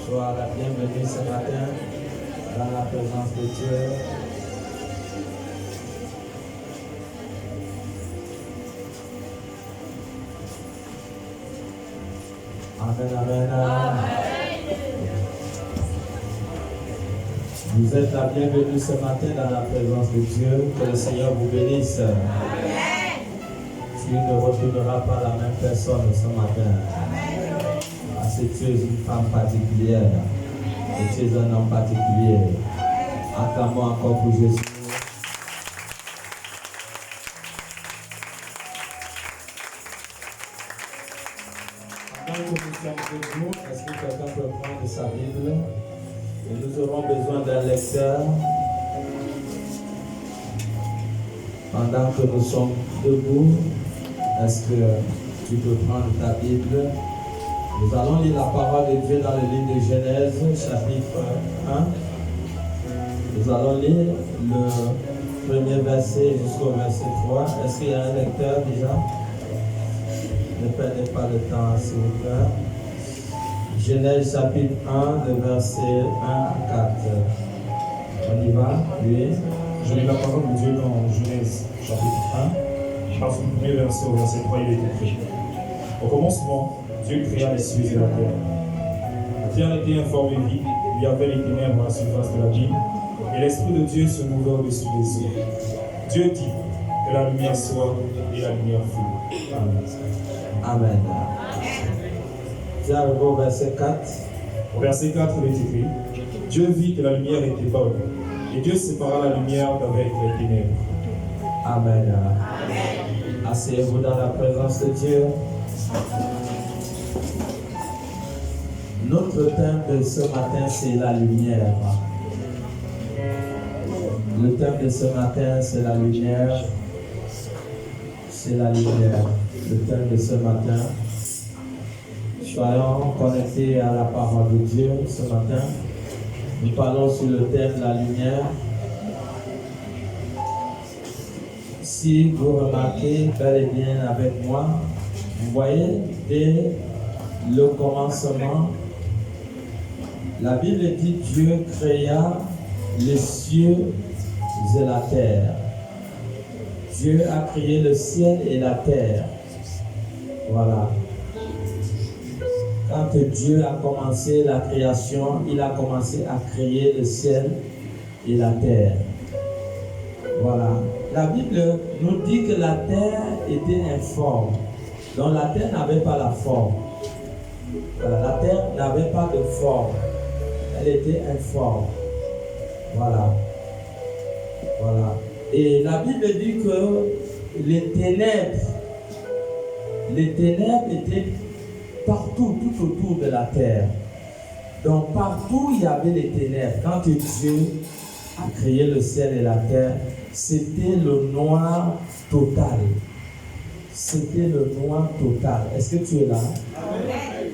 Sois la bienvenue ce matin dans la présence de Dieu. Amen, amen, amen. Vous êtes la bienvenue ce matin dans la présence de Dieu. Que le Seigneur vous bénisse. Amen. Tu ne retourneras pas la même personne ce matin. Parce que tu es une femme particulière et tu es un homme particulier. Acclamons encore pour Jésus. Pendant que nous sommes debout, est-ce que quelqu'un peut prendre sa Bible? Et nous aurons besoin d'un lecteur. Pendant que nous sommes debout, est-ce que tu peux prendre ta Bible? Nous allons lire la parole de Dieu dans le livre de Genèse, chapitre 1. Nous allons lire le premier verset jusqu'au verset 3. Est-ce qu'il y a un lecteur déjà? Ne perdez pas le temps, s'il vous plaît. Genèse, chapitre 1, le verset 1 à 4. On y va? Oui. Je lis la parole de Dieu dans Genèse, chapitre 1. Par son premier verset au verset 3, il est écrit. Au commencement, Dieu créa les cieux et la terre. La terre était informe et vide, il y avait les ténèbres à la surface de l'abîme, et l'Esprit de Dieu se mouvait au-dessus des eaux. Dieu dit que la lumière soit, et la lumière fut. Amen. Amen. Tiens, au verset 4. Au verset 4, il est écrit. Dieu vit que la lumière était bonne, et Dieu sépara la lumière d'avec les ténèbres. Amen. Asseyez-vous dans la présence de Dieu. Notre thème de ce matin, c'est la lumière. Le thème de ce matin, c'est la lumière. C'est la lumière. Le thème de ce matin. Soyons connectés à la parole de Dieu ce matin. Nous parlons sur le thème de la lumière. Si vous remarquez bel et bien avec moi, vous voyez dès le commencement, la Bible dit Dieu créa les cieux et la terre. Dieu a créé le ciel et la terre. Voilà. Quand Dieu a commencé la création, il a commencé à créer le ciel et la terre. Voilà. La Bible nous dit que la terre était informe. Donc la terre n'avait pas la forme. Voilà. La terre n'avait pas de forme. Elle était informe. Voilà. Voilà. Et la Bible dit que les ténèbres étaient partout, tout autour de la terre. Donc partout il y avait les ténèbres. Quand Dieu a créé le ciel et la terre, c'était le noir total. C'était le noir total. Est-ce que tu es là?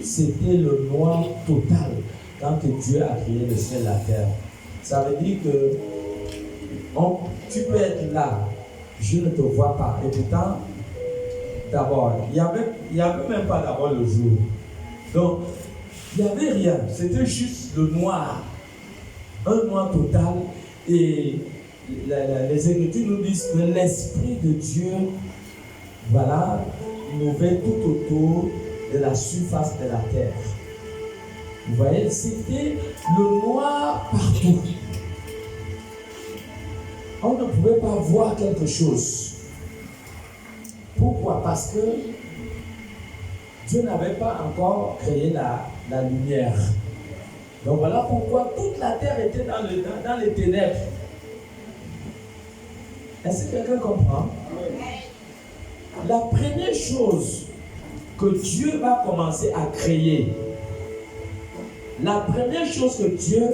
C'était le noir total quand Dieu a créé le ciel et la terre. Ça veut dire que tu peux être là, je ne te vois pas. Et pourtant, d'abord, il n'y avait même pas d'abord le jour. Donc, il n'y avait rien. C'était juste le noir. Un noir total. Et les Écritures nous disent que l'Esprit de Dieu, voilà, mouvait tout autour de la surface de la terre. Vous voyez, c'était le noir partout. On ne pouvait pas voir quelque chose. Pourquoi? Parce que Dieu n'avait pas encore créé la lumière. Donc voilà pourquoi toute la terre était dans les ténèbres. Est-ce que quelqu'un comprend? La première chose que Dieu va commencer à créer, la première chose que Dieu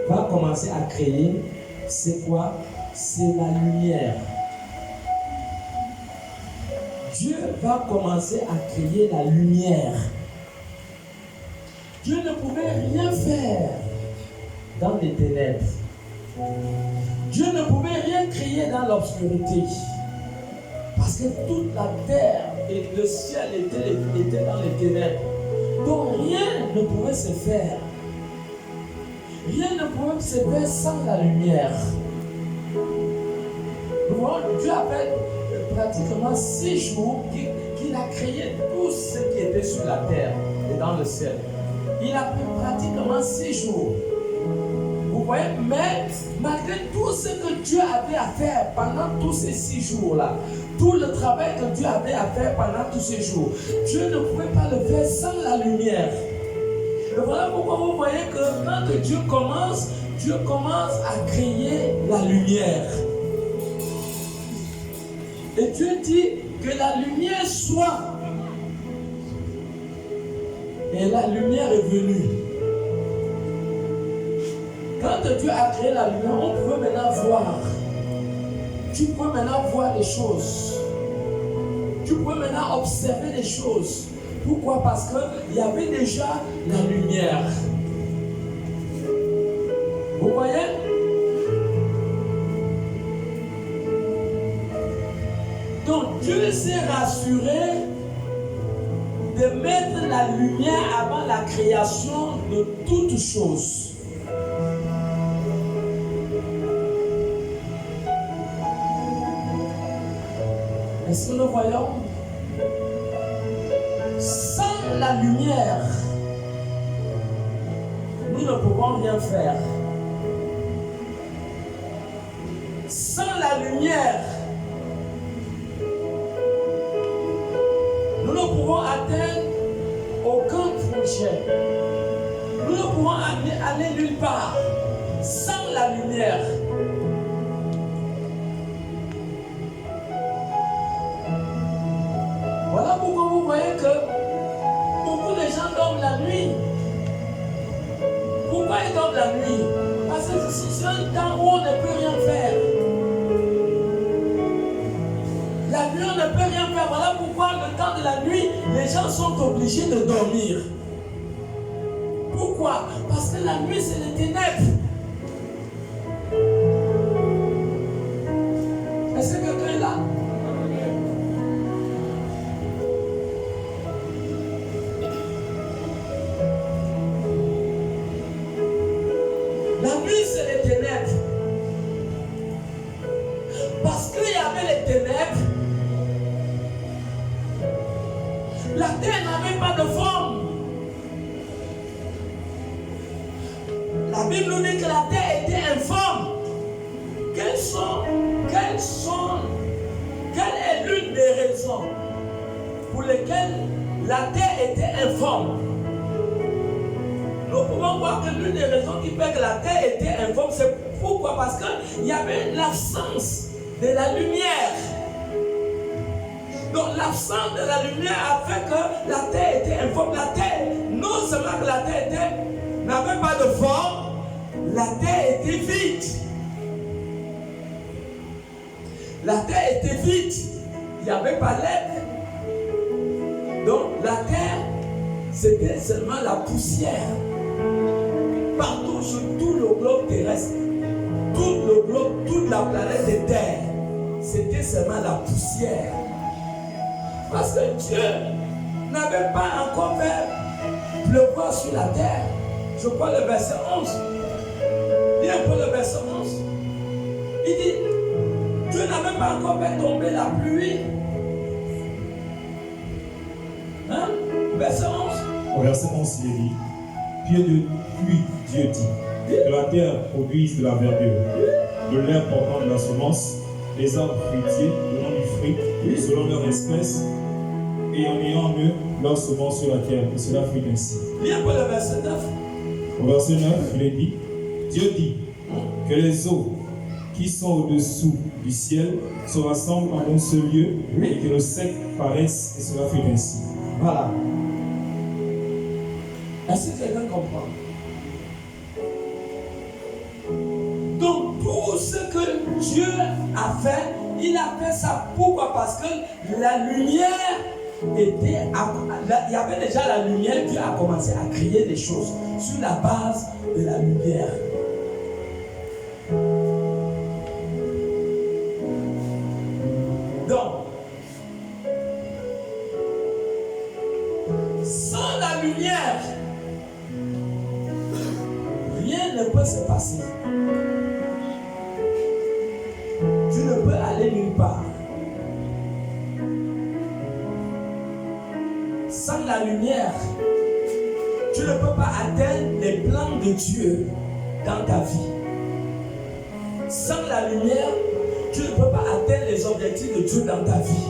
va commencer à créer, c'est quoi? C'est la lumière. Dieu va commencer à créer la lumière. Dieu ne pouvait rien faire dans les ténèbres. Dieu ne pouvait rien créer dans l'obscurité. Parce que toute la terre et le ciel étaient dans les ténèbres. Donc rien ne pouvait se faire. Rien ne pouvait se faire sans la lumière. Dieu a fait pratiquement 6 jours qu'il a créé tout ce qui était sur la terre et dans le ciel. Il a pris pratiquement 6 jours. Vous voyez, mais malgré tout ce que Dieu avait à faire pendant tous ces 6 jours-là, tout le travail que Dieu avait à faire pendant tous ces jours, Dieu ne pouvait pas le faire sans la lumière. Et voilà pourquoi vous voyez que quand Dieu commence à créer la lumière. Et Dieu dit que la lumière soit. Et la lumière est venue. Quand Dieu a créé la lumière, on pouvait maintenant voir. Tu peux maintenant voir les choses. Tu peux maintenant observer les choses. Pourquoi? Parce qu'il y avait déjà la lumière. Vous voyez? Donc Dieu s'est rassuré de mettre la lumière avant la création de toutes choses. Est-ce que nous voyons? Sans la lumière, nous ne pouvons rien faire. Sans la lumière, nous ne pouvons atteindre aucun projet. Nous ne pouvons aller nulle part sans la lumière. Voilà pourquoi vous voyez que beaucoup de gens dorment la nuit. Pourquoi ils dorment la nuit? Parce que c'est un temps où on ne peut rien faire. La nuit, on ne peut rien faire. Voilà pourquoi le temps de la nuit, les gens sont obligés de dormir. Pourquoi? Parce que la nuit, c'est les ténèbres. Est-ce que quelqu'un est là? La nuit, c'est les ténèbres. Parce qu'il y avait les ténèbres, la terre n'avait pas de forme. La Bible nous dit que la terre était informe. Quelle est l'une des raisons pour lesquelles la terre était informe? Nous pouvons voir que l'une des raisons qui fait que la terre était informe, c'est pourquoi? Parce qu'il y avait l'absence de la lumière. Donc l'absence de la lumière a fait que la terre était informe. La terre, non seulement que la terre n'avait pas de forme, la terre était vide. La terre était vide. Il n'y avait pas l'air. Donc la terre, c'était seulement la poussière. Partout sur tout le globe terrestre, tout le globe, toute la planète de terre, c'était seulement la poussière. Parce que Dieu n'avait pas encore fait pleuvoir sur la terre. Je crois le verset 11. Lis un peu le verset 11. Il dit, Dieu n'avait pas encore fait tomber la pluie. Hein? verset 11. Au verset 11, il est dit, puis Dieu dit, que la terre produise de la verdure, de l'herbe portant de la semence, les arbres fruitiers donnant du fruit, selon leur espèce, et en ayant en eux leur semence sur la terre, et cela fut ainsi. Viens pour le verset 9. Au verset 9, il est dit, Dieu dit que les eaux qui sont au-dessous du ciel se rassemblent en un seul lieu, et que le sec paraisse, et cela fut ainsi. Voilà. Est-ce que quelqu'un comprend? Donc, tout ce que Dieu a fait, il a fait ça. Pourquoi? Parce que la lumière était. Il y avait déjà la lumière. Dieu a commencé à créer des choses sur la base de la lumière. Donc, sans la lumière, rien ne peut se passer. Tu ne peux aller nulle part. Sans la lumière, tu ne peux pas atteindre les plans de Dieu dans ta vie. Sans la lumière, tu ne peux pas atteindre les objectifs de Dieu dans ta vie.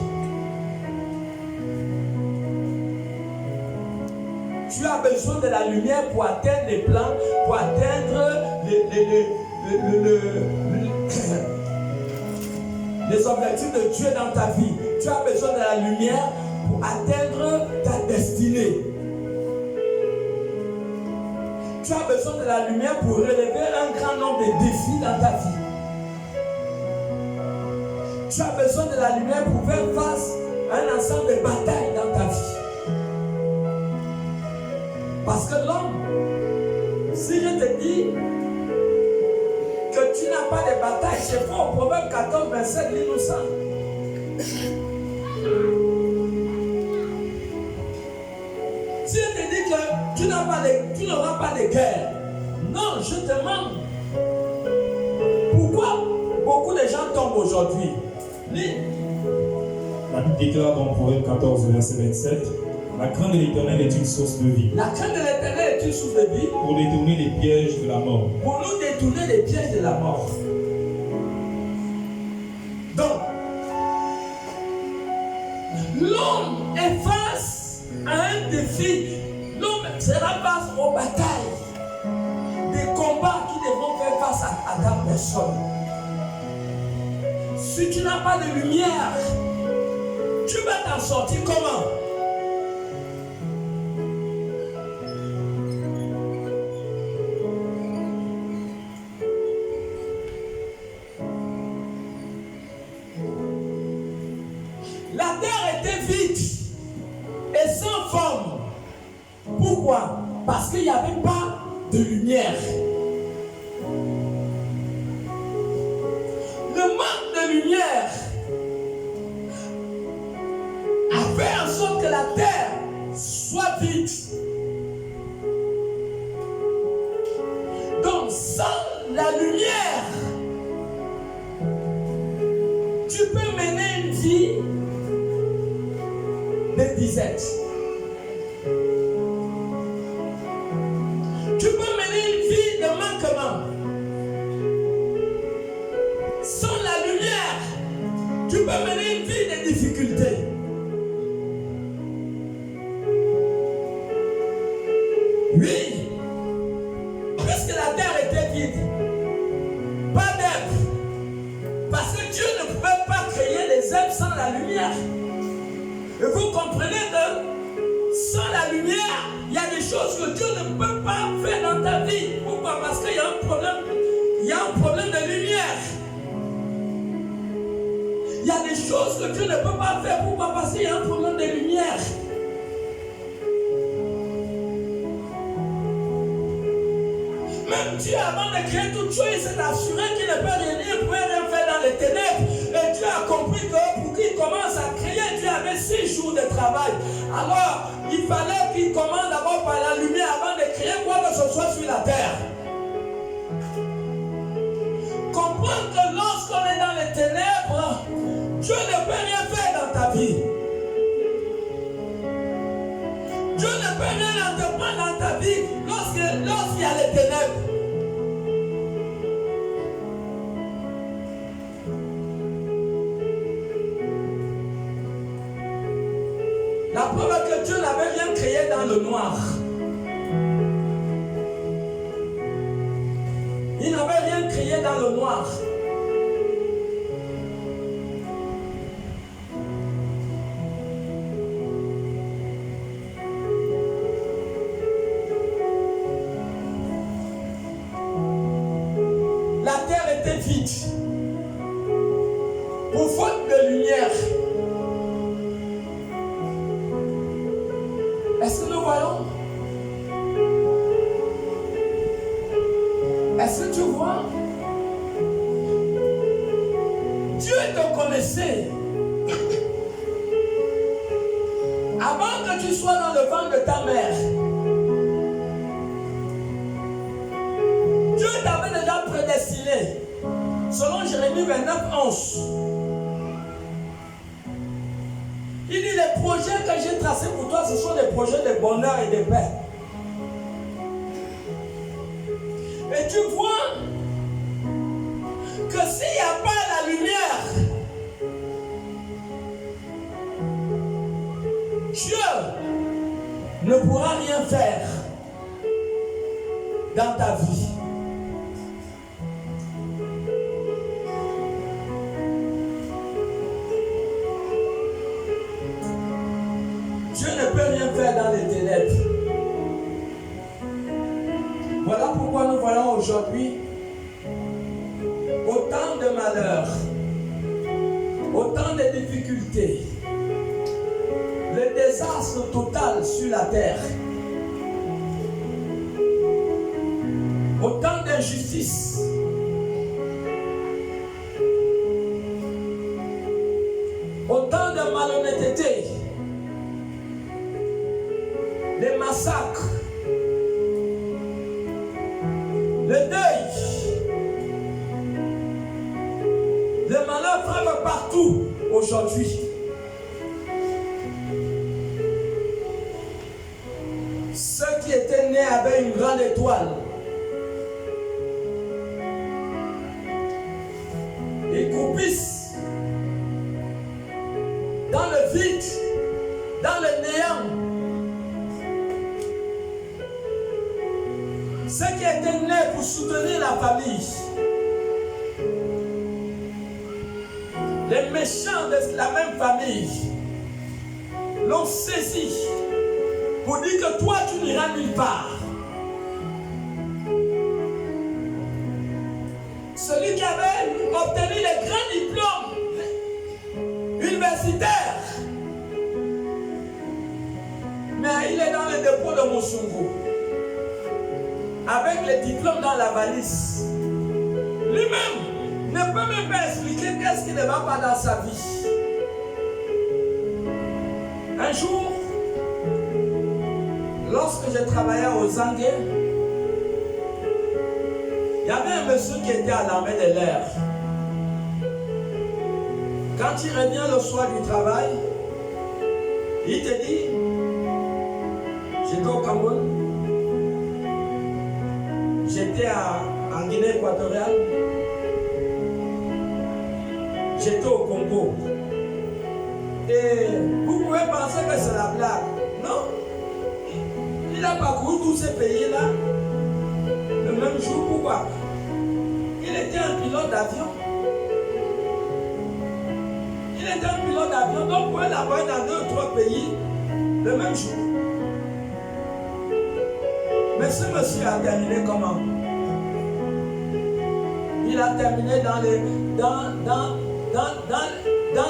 Tu as besoin de la lumière pour atteindre les plans, pour atteindre les objectifs de Dieu dans ta vie. Tu as besoin de la lumière pour atteindre ta destinée. Tu as besoin de la lumière pour relever un grand nombre de défis dans ta vie. Tu as besoin de la lumière pour faire face à un ensemble de batailles dans ta vie. Parce que l'homme, si je te dis que tu n'as pas de bataille, c'est faux. Proverbe 14, verset, lis-nous ça. Si je te dis que tu n'auras pas de guerre, non, je te demande pourquoi beaucoup de gens tombent aujourd'hui. Lis. La Bible déclare dans Proverbe 14, verset 27, la crainte de l'Éternel est une source de vie. La crainte de l'Éternel est une source de vie. Pour détourner les pièges de la mort. Pour nous détourner les pièges de la mort. Donc, l'homme est face à un défi. L'homme sera face aux batailles, des combats qui devront faire face à ta personne. Si tu n'as pas de lumière, tu vas t'en sortir comment? La terre était vide et sans forme. Pourquoi? Parce qu'il n'y avait pas de lumière. Le manque de lumière a fait en sorte que la terre soit vide. Donc, sans la lumière, tu peux mener une vie de disette. Tu peux mener une vie de manquement. Sans la lumière, tu peux mener une vie de difficulté. Oui, puisque la terre était vide, pas d'herbe, parce que Dieu ne pouvait pas créer les herbes sans la lumière. Et vous comprenez que sans la lumière, il y a des choses que Dieu ne peut pas faire dans ta vie. Pourquoi? Parce qu'il y a un problème. Il y a un problème de lumière. Il y a des choses que Dieu ne peut pas faire. Pourquoi? Parce qu'il y a un problème de lumière. Même Dieu, avant de créer toute chose, il s'est assuré qu'il ne pouvait rien faire dans les ténèbres. Et Dieu a compris que pour qu'il commence à créer, Dieu avait 6 jours de travail. Alors, il fallait qu'il commence d'abord par la lumière avant de créer quoi que ce soit sur la terre. Comprendre que lorsqu'on est dans les ténèbres, Dieu ne peut rien faire dans ta vie. Dieu vient entreprendre dans ta vie lorsqu'il y a les ténèbres. La preuve est que Dieu n'avait rien créé dans le noir. Il n'avait rien créé dans le noir. La terre était vide. Pour faute de lumière. Est-ce que nous voyons? Est-ce que tu vois? Dieu te connaissait. Avant que tu sois dans le ventre de ta mère. Dieu t'avait déjà prédestiné. Selon Jérémie 29, 11. Il dit les projets que j'ai tracés pour toi, ce sont des projets de bonheur et de paix. Et tu vois que s'il n'y a pas la lumière, Dieu ne pourra rien faire dans ta vie. Dieu ne peut rien faire dans les ténèbres. Voilà pourquoi nous voyons aujourd'hui autant de malheurs, autant de difficultés, le désastre total sur la terre, autant d'injustices, autant de malhonnêteté, les massacres, le deuil, le malheur frappe partout aujourd'hui. Ceux qui étaient nés avec une grande étoile, ils croupissent dans le vide, dans le néant. Ceux qui étaient nés pour soutenir la famille, les méchants de la même famille l'ont saisi pour dire que toi tu n'iras nulle part. Celui qui avait obtenu les grands diplômes universitaires, mais il est dans le dépôt de Mosungu avec les diplômes dans la valise. Lui-même ne peut même pas expliquer qu'est-ce qui ne va pas dans sa vie. Un jour, lorsque je travaillais aux Zangué, il y avait un monsieur qui était à l'armée de l'air. Quand il revient le soir du travail, il te dit, j'étais au Cameroun, j'étais en Guinée équatoriale, j'étais au Congo. Et vous pouvez penser que c'est la blague. Non. Il a parcouru tous ces pays-là le même jour. Pourquoi? Il était un pilote d'avion. Il était un pilote d'avion, donc vous pouvez l'avoir dans 2 ou 3 pays le même jour. Mais ce monsieur a terminé comment? Il a terminé dans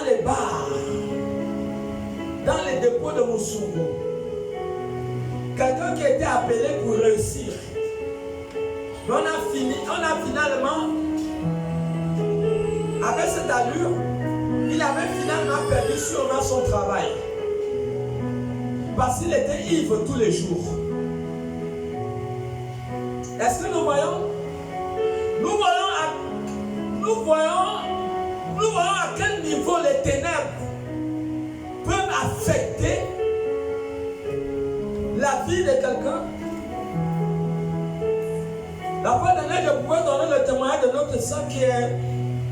les bars, dans les dépôts de Mosungu. Quelqu'un qui était appelé pour réussir. Mais on a finalement, avec cette allure, il avait finalement perdu sûrement son travail. Parce qu'il était ivre tous les jours. Est-ce que nous voyons? Nous voyons à quel niveau les ténèbres peuvent affecter la vie vie de quelqu'un. La fois dernière, je pouvais donner le témoignage de notre soeur qui est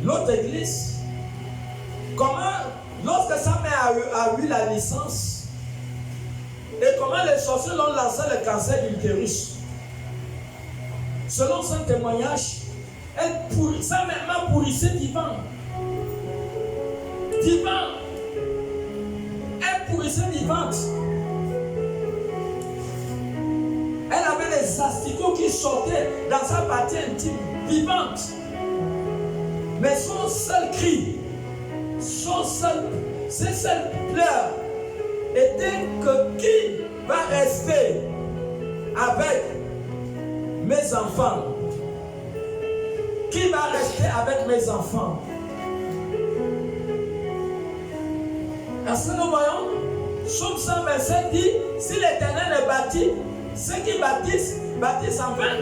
l'autre église. Comment, lorsque sa mère a eu la licence, et comment les sorciers l'ont lancé le cancer de l'utérus. Selon son témoignage, sa mère pourrissait vivant. Vivant. Elle pourrissait vivante. Elle avait les asticots qui sortaient dans sa partie intime, vivante. Mais son seul cri, ses seuls pleurs étaient que qui va rester avec mes enfants? Qui va rester avec mes enfants? Est-ce que nous voyons? Psaume 127 dit, si l'Éternel est bâti, ceux qui bâtissent en vain.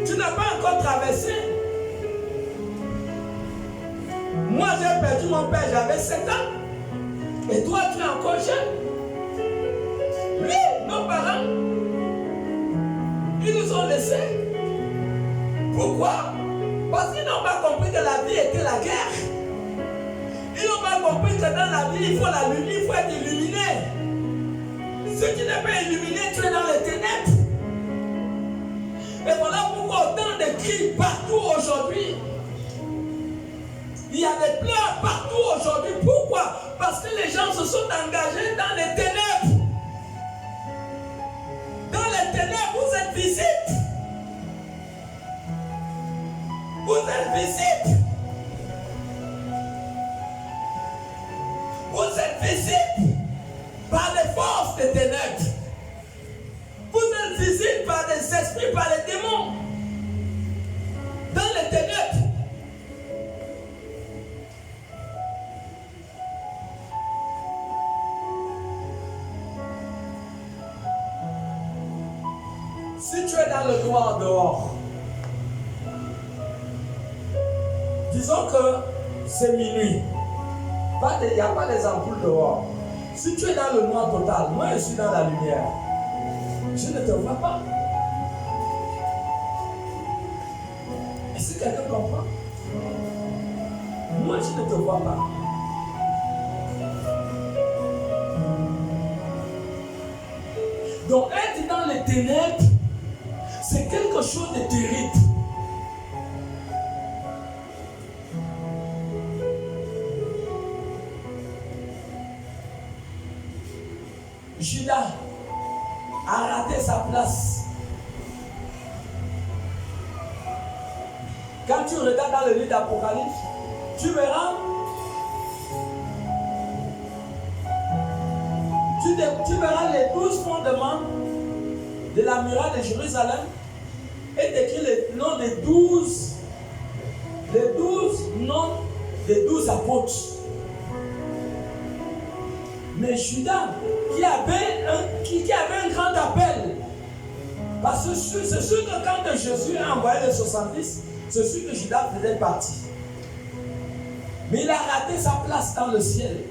Tu n'as pas encore traversé. Moi, j'ai perdu mon père, j'avais 7 ans. Et toi, tu es encore jeune. Lui, nos parents, ils nous ont laissés. Pourquoi? Parce qu'ils n'ont pas compris que la vie était la guerre. Ils n'ont pas compris que dans la vie, il faut être illuminé. Si tu n'es pas illuminé, tu es dans les ténèbres. Et voilà pourquoi autant de cris partout aujourd'hui. Il y a des pleurs partout aujourd'hui. Pourquoi? Parce que les gens se sont engagés dans les ténèbres. Dans les ténèbres, vous êtes visibles. Vous êtes visibles. Vous êtes visibles par les forces des ténèbres. Vous êtes visibles par des esprits, par les démons. Dans les ténèbres. Si tu es dans le noir dehors, disons que c'est minuit. Il n'y a pas les ampoules dehors. Si tu es dans le noir total, moi je suis dans la lumière. Je ne te vois pas. Est-ce que quelqu'un comprend? Moi je ne te vois pas. Donc être dans les ténèbres, c'est quelque chose de terrible. Judas a raté sa place. Quand tu regardes dans le livre d'Apocalypse, tu verras, les 12 fondements de la muraille de Jérusalem et décrit les noms des 12 noms des 12 apôtres. Mais Judas, qui avait un grand appel, parce que c'est sûr que quand Jésus a envoyé les 70, c'est sûr que Judas faisait partie. Mais il a raté sa place dans le ciel.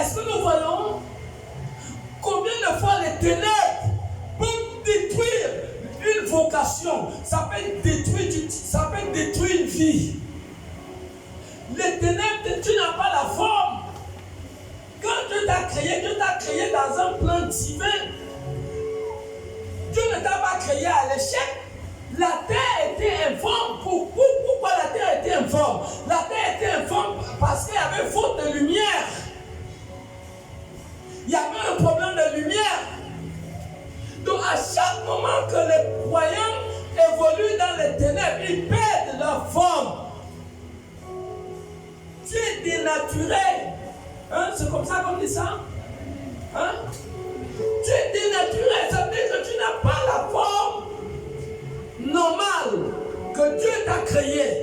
Est-ce que nous voyons combien de fois les ténèbres peuvent détruire une vocation? Ça peut détruire une vie. Les ténèbres, tu n'as pas la forme. Quand Dieu t'a créé dans un plan divin. Dieu ne t'a pas créé à l'échec. La terre était informe. Pourquoi la terre était informe? La terre était informe parce qu'il y avait faute de lumière. Il y avait un problème de lumière. Donc à chaque moment que les croyants évoluent dans les ténèbres, ils perdent leur forme. Tu es dénaturé. Hein? C'est comme ça qu'on dit ça? Hein? Tu es dénaturé. Ça veut dire que tu n'as pas la forme normale que Dieu t'a créée.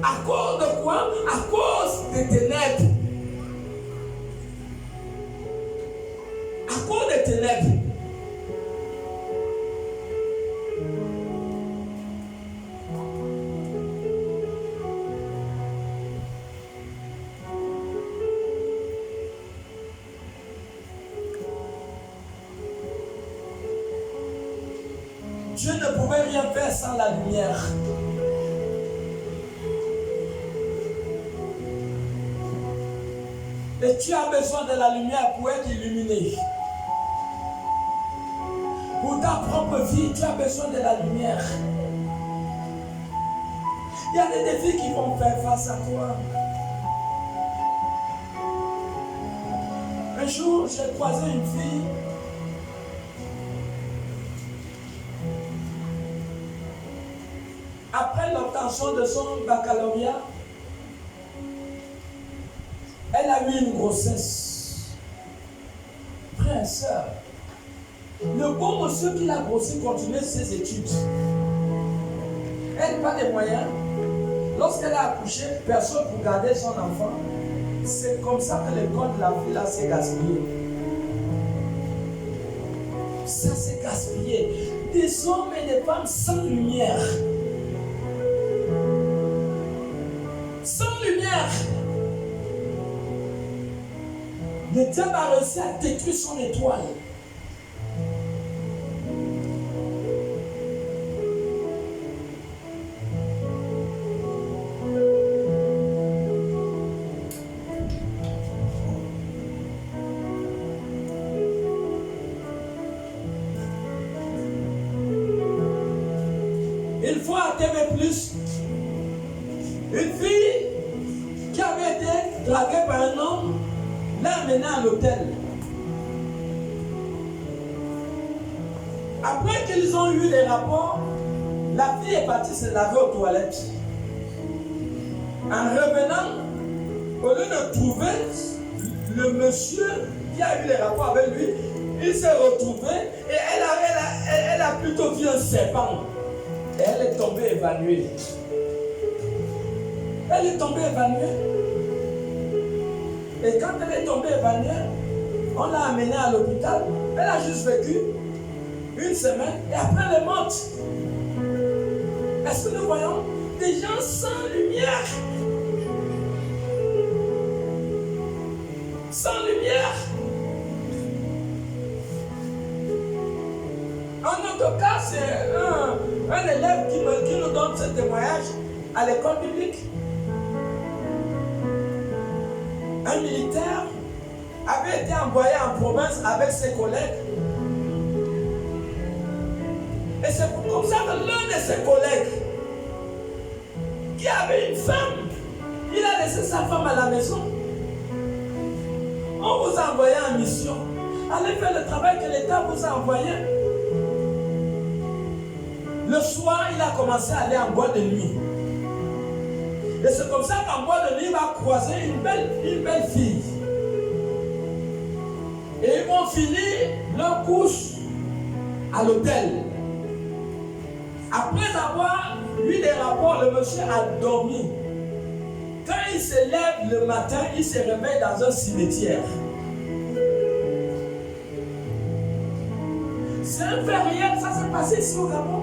À cause de quoi? À cause des ténèbres. À cause des ténèbres. Dieu ne pouvait rien faire sans la lumière. Et tu as besoin de la lumière pour être illuminé. Pour ta propre vie, tu as besoin de la lumière. Il y a des défis qui vont faire face à toi. Un jour, j'ai croisé une fille. Après l'obtention de son baccalauréat, elle a eu une grossesse. Frère et soeur, le bon monsieur qui l'a grossi continue ses études. Elle n'a pas de moyens. Lorsqu'elle a accouché, personne pour garder son enfant. C'est comme ça que l'école de la fille là s'est gaspillé. Ça s'est gaspillé. Des hommes et des femmes sans lumière. Sans lumière. Le diable a réussi à détruire son étoile. Une fois à TV+, une fille qui avait été draguée par un homme l'a amenée à l'hôtel. Après qu'ils ont eu les rapports, la fille est partie se laver aux toilettes. En revenant, au lieu de trouver le monsieur qui a eu les rapports avec lui, il s'est retrouvé et elle a plutôt vu un serpent. Et elle est tombée évanouie. Elle est tombée évanouie. Et quand elle est tombée évanouie, on l'a amenée à l'hôpital. Elle a juste vécu une semaine et après elle est morte. Est-ce que nous voyons des gens sans lumière? Sans lumière. En notre cas, c'est un élève qui nous donne ce témoignage à l'école biblique. Un militaire avait été envoyé en province avec ses collègues. Et c'est comme ça que l'un de ses collègues, qui avait une femme, il a laissé sa femme à la maison. On vous a envoyé en mission. Allez faire le travail que l'État vous a envoyé. Le soir, il a commencé à aller en boîte de nuit. Et c'est comme ça qu'en boîte de nuit, il va croiser une belle fille. Et ils vont finir leur couche à l'hôtel. Après avoir eu des rapports, le monsieur a dormi. Quand il se lève le matin, il se réveille dans un cimetière. C'est un fait réel, ça s'est passé ici au Gabon.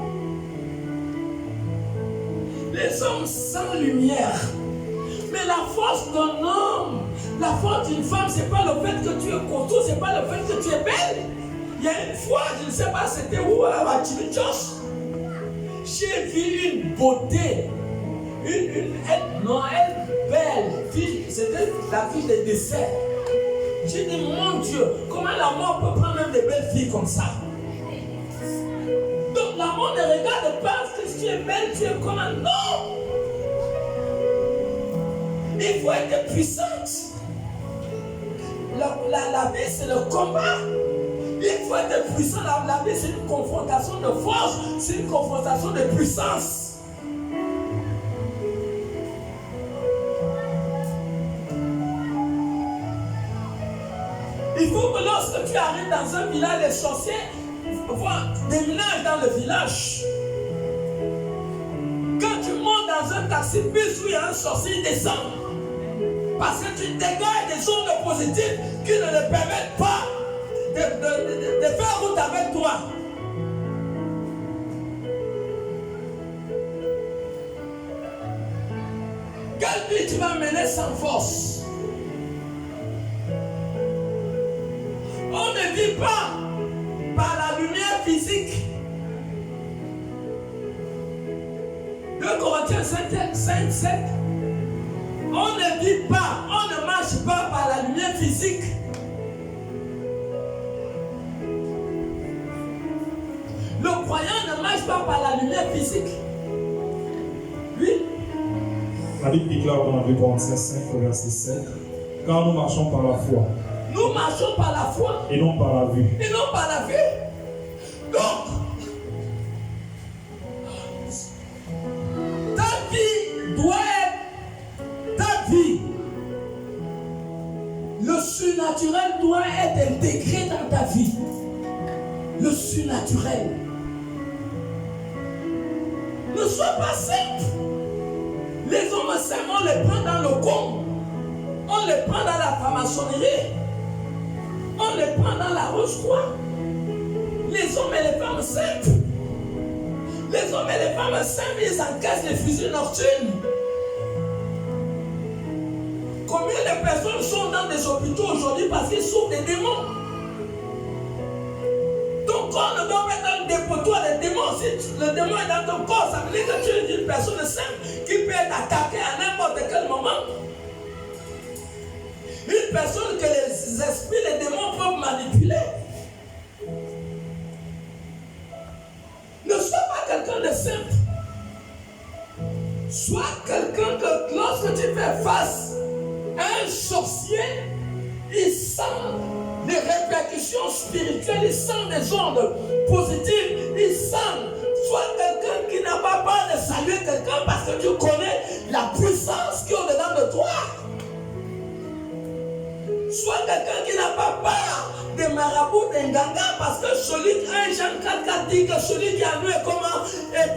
Les hommes sans lumière. Mais la force d'un homme, la force d'une femme, c'est pas le fait que tu es costaud, c'est pas le fait que tu es belle. Il y a une fois, je ne sais pas c'était où, à Chimichos, j'ai vu une beauté, elle belle fille, c'était la fille des desserts. J'ai dit, mon Dieu, comment la mort peut prendre même des belles filles comme ça? Donc la mort ne regarde pas que si tu es belle, tu es comme un non. Il faut être puissante. La vie, c'est le combat. Il faut être puissant. La vie, c'est une confrontation de force. C'est une confrontation de puissance. Il faut que lorsque tu arrives dans un village, les sorciers déménagent dans le village. Quand tu montes dans un taxi bus où il y a un sorcier, il descend. Parce que tu dégages des ondes positives qui ne le permettent pas de faire route avec toi. Quelle vie tu vas mener sans force? On ne vit pas par la lumière physique. Corinthiens 5:7. On ne vit pas, on ne marche pas par la lumière physique. Le croyant ne marche pas par la lumière physique. Oui. La Bible déclare dans la Bible Corinthiens 5, verset 7, car nous marchons par la foi. Nous marchons par la foi. Et non par la vue. Et non par la vue. Donc, ta vie doit être ta vie. Le surnaturel doit être intégré dans ta vie. Le surnaturel. Ne sois pas simple. Les hommes simples, on les prend dans le con. On les prend dans la franc-maçonnerie. On les prend dans la Roche-Croix. Les hommes et les femmes simples. Les hommes et les femmes simples, ils encaissent les fusils nocturnes. Combien de personnes sont dans des hôpitaux aujourd'hui parce qu'ils souffrent des démons? Ton corps ne doit pas être un dépotoir des démons. Si le démon est dans ton corps, ça veut dire que tu es une personne simple qui peut être attaquée à n'importe quel moment. Une personne que les esprits, les démons peuvent manipuler. Ne sois pas quelqu'un de simple. Sois quelqu'un que lorsque tu fais face à un sorcier, il sent les répercussions spirituelles, il sent des ondes positives, il sent. Sois quelqu'un qui n'a pas peur de saluer quelqu'un parce que tu connais la puissance qui est au-dedans de toi. Sois quelqu'un qui n'a pas peur des marabouts, des gangas, parce que celui, 1 Jean 4 dit que celui qui a vu est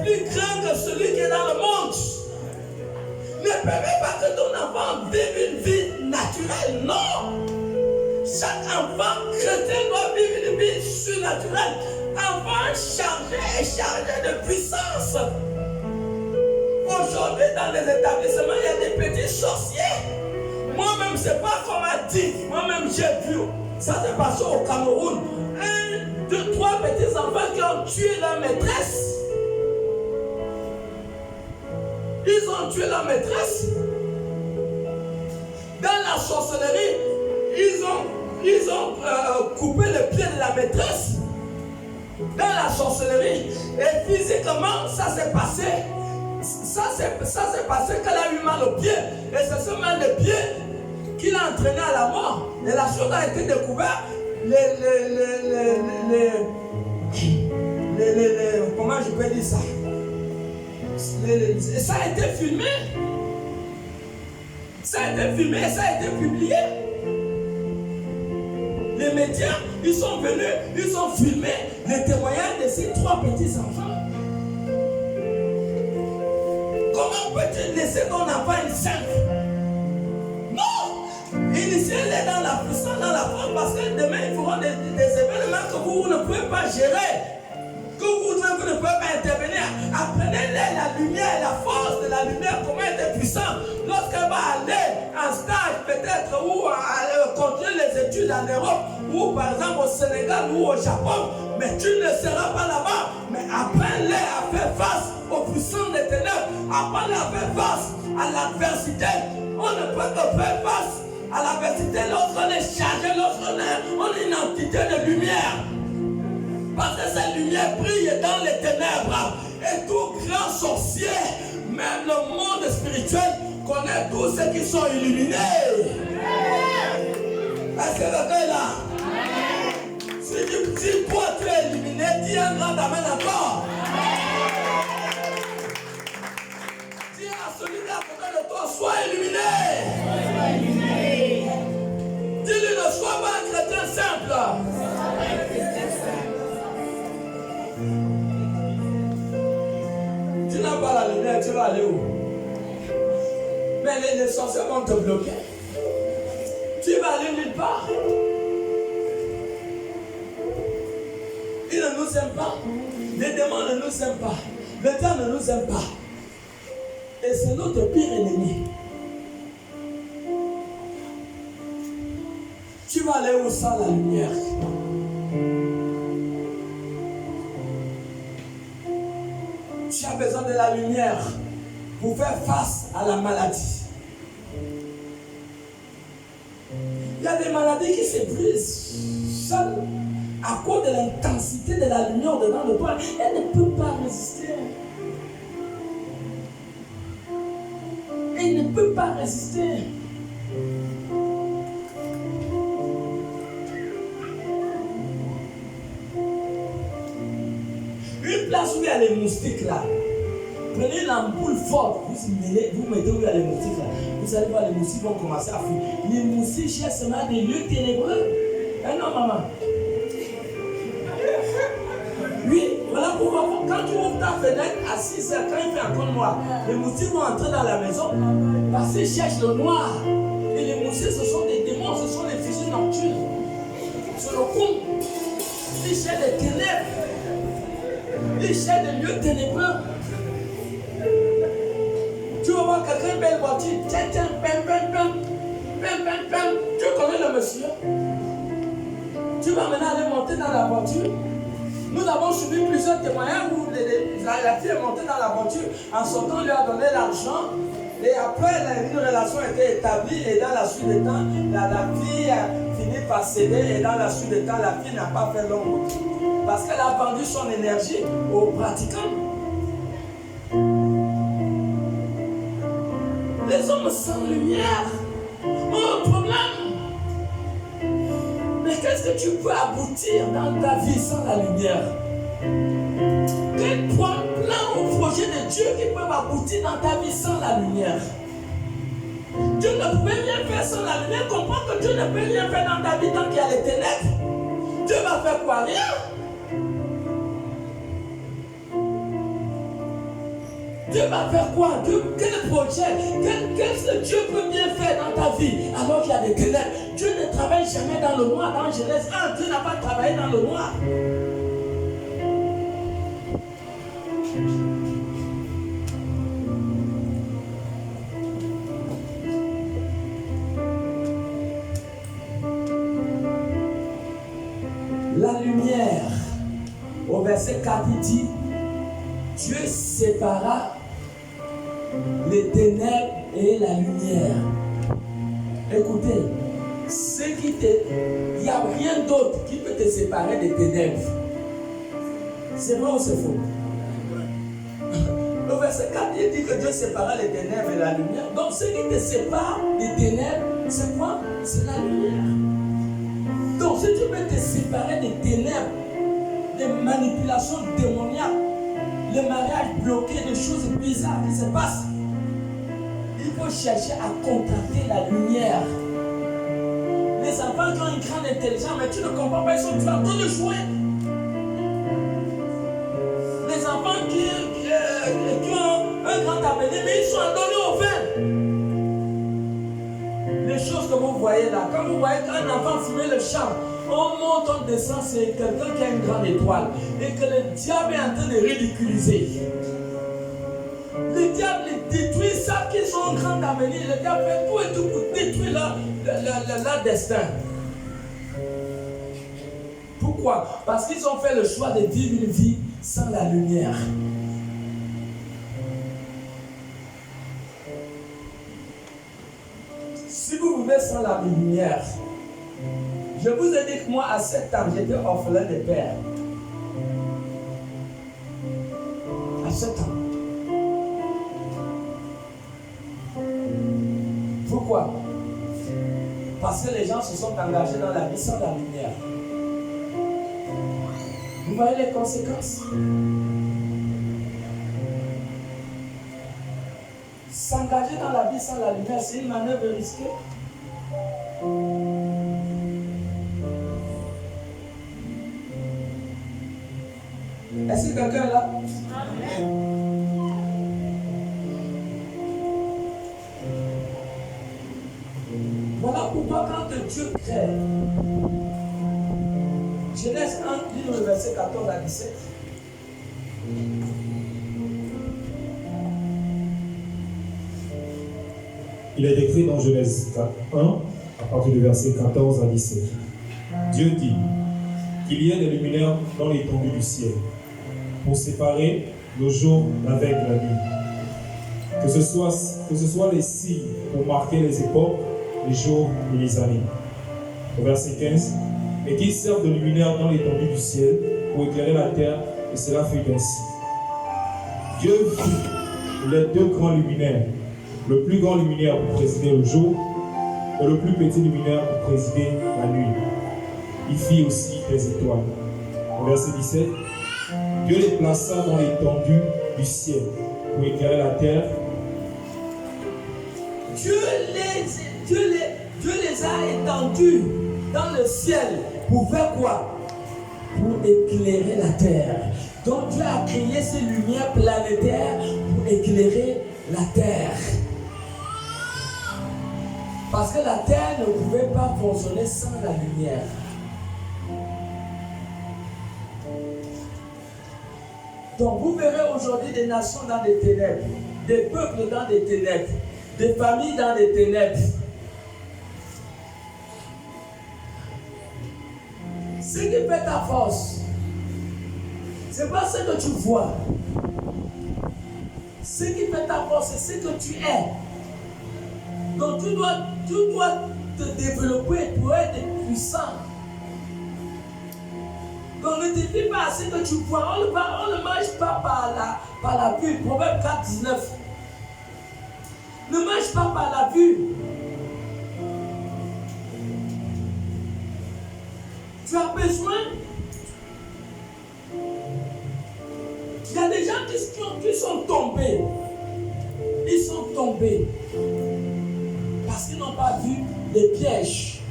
plus grand que celui qui est dans le monde. Ne permets pas que ton enfant vive une vie naturelle, non. Chaque enfant chrétien doit vivre une vie surnaturelle. Enfant chargé et chargé de puissance. Aujourd'hui, dans les établissements, il y a des petits sorciers. Moi-même, je ne sais pas qu'on m'a dit. Moi-même, j'ai vu. Ça s'est passé au Cameroun. 1, 2, 3 petits enfants qui ont tué leur maîtresse. Ils ont tué leur maîtresse. Dans la sorcellerie, ils ont coupé le pied de la maîtresse. Dans la sorcellerie. Et physiquement, ça s'est passé. Ça s'est passé qu'elle a eu mal au pied. Et c'est ce mal de pied qui l'a entraîné à la mort. Et la chose a été découverte. Comment je peux dire ça? Ça a été filmé. Ça a été filmé et ça a été publié. Les médias, ils sont venus, ils ont filmé les témoignages de ces 3 petits enfants. Comment peux-tu laisser ton enfant une simple? Non! Initiez-les dans la puissance, dans la force, parce que demain, ils feront des événements que vous ne pouvez pas gérer. Que vous ne pouvez pas intervenir. Apprenez-les la lumière, la force de la lumière, comment être puissant. Lorsqu'elle va aller en stage, peut-être, ou continuer les études en Europe, ou par exemple au Sénégal, ou au Japon, mais tu ne seras pas là-bas. Mais apprends-les à faire face aux puissants des ténèbres. Apprends-les à faire face à l'adversité. On ne peut que faire face à l'adversité lorsqu'on est chargé, lorsqu'on est une entité de lumière. Parce que cette lumière brille dans les ténèbres. Et tout grand sorcier, même le monde spirituel, connaît tous ceux qui sont illuminés. Est-ce que quelqu'un est là? Si toi tu es illuminé, dis un grand amen encore. Dis à celui qui est à côté de toi, sois illuminé. Dis-lui, ne sois pas un chrétien simple. Tu n'as pas la lumière, tu vas aller où? Mais les sorciers vont te bloquer. Tu vas aller nulle part. Ils ne nous aiment pas. Les démons ne nous aiment pas. Le diable ne nous aime pas. Et c'est notre pire ennemi. Tu vas aller où sans la lumière? Tu as besoin de la lumière. pour faire face à la maladie. Il y a des maladies qui se brisent seules à cause de l'intensité de la lumière dedans de toi. Elle ne peut pas résister. Elle ne peut pas résister. Une place où il y a les moustiques là. Prenez l'ampoule forte, vous mettez où il y a les moustiques là. Vous allez voir, les moustiques vont commencer à fuir. Les moustiques cherchent seulement des lieux ténébreux. Eh non, maman. Oui, voilà pourquoi quand tu ouvres ta fenêtre à 6 heures, quand il fait encore noir, les moustiques vont entrer dans la maison parce qu'ils cherchent le noir. Et les moustiques, ce sont des démons, ce sont des fusils nocturnes. C'est le coup. Ils cherchent des ténèbres. Ils cherchent des lieux ténébreux. Tu vas voir quelqu'un, belle voiture, tiens, pam. Tu connais le monsieur? Tu vas maintenant aller monter dans la voiture. Nous avons suivi plusieurs témoignages où la fille est montée dans la voiture. En sortant, lui a donné l'argent. Et après, une relation a été établie. Et dans la suite des temps, la fille a fini par céder. Et dans la suite des temps, la fille n'a pas fait long route. Parce qu'elle a vendu son énergie aux pratiquants. Les hommes sans lumière ont un problème. Mais qu'est-ce que tu peux aboutir dans ta vie sans la lumière? Quel plan ou projet de Dieu qui peut aboutir dans ta vie sans la lumière? Dieu ne peut rien faire sans la lumière. Comprends que Dieu ne peut rien faire dans ta vie tant qu'il y a les ténèbres. Dieu va faire quoi? Rien. Dieu va faire quoi? Quel projet? Qu'est-ce que Dieu peut bien faire dans ta vie alors qu'il y a des ténèbres? Dieu ne travaille jamais dans le noir. Dans Genèse 1, Dieu n'a pas travaillé dans le noir. La lumière, au verset 4, il dit, Dieu sépara les ténèbres et la lumière. Écoutez, il n'y a rien d'autre qui peut te séparer des ténèbres. C'est vrai ou c'est faux? Le verset 4, il dit que Dieu sépara les ténèbres et la lumière. Donc ce qui te sépare des ténèbres, c'est quoi? C'est la lumière. Donc si tu veux te séparer des ténèbres, des manipulations démoniaques, le mariage bloqué, des choses bizarres qui se passent, il faut chercher à contacter la lumière. Les enfants qui ont une grande intelligence, mais tu ne comprends pas, ils sont en train de jouer. Les enfants qui ont un grand avenir, mais ils sont donnés au vin. Les choses que vous voyez là, quand vous voyez qu'un enfant fumer le champ, on monte, on descend, c'est quelqu'un qui a une grande étoile et que le diable est en train de ridiculiser. Le diable les détruit, ils savent qu'ils ont un grand avenir. Le diable fait tout et tout pour détruire leur destin. Pourquoi? Parce qu'ils ont fait le choix de vivre une vie sans la lumière. Si vous vivez sans la lumière, je vous ai dit que moi, à 7 ans, j'étais orphelin de père. À 7 ans. Pourquoi? Parce que les gens se sont engagés dans la vie sans la lumière. Vous voyez les conséquences? S'engager dans la vie sans la lumière, c'est une manœuvre risquée. Est-ce que quelqu'un est là? Voilà pourquoi quand Dieu crée, Genèse 1, lis le verset 14 à 17. Il est écrit dans Genèse 1, à partir du verset 14 à 17. Dieu dit qu'il y ait des luminaires dans l'étendue du ciel, pour séparer le jour avec la nuit, que ce soit les signes pour marquer les époques, les jours et les années. Au verset 15, et qu'ils servent de luminaire dans l'étendue du ciel pour éclairer la terre, et cela fut ainsi. Dieu fit les deux grands luminaires, le plus grand luminaire pour présider le jour et le plus petit luminaire pour présider la nuit. Il fit aussi des étoiles. Au verset 17, Dieu les plaça dans l'étendue du ciel pour éclairer la terre. Dieu les a étendus dans le ciel pour faire quoi? Pour éclairer la terre. Donc Dieu a créé ces lumières planétaires pour éclairer la terre. Parce que la terre ne pouvait pas fonctionner sans la lumière. Donc vous verrez aujourd'hui des nations dans des ténèbres, des peuples dans des ténèbres, des familles dans des ténèbres. Ce qui fait ta force, c'est pas ce que tu vois. Ce qui fait ta force, c'est ce que tu es. Donc tu dois te développer pour être puissant. Donc ne te fie pas à ce que tu vois. On ne marche pas par la vue. Proverbe 4, 19. Ne marche pas par la vue. Tu as besoin. Il y a des gens qui sont tombés. Ils sont tombés. Parce qu'ils n'ont pas vu les pièges.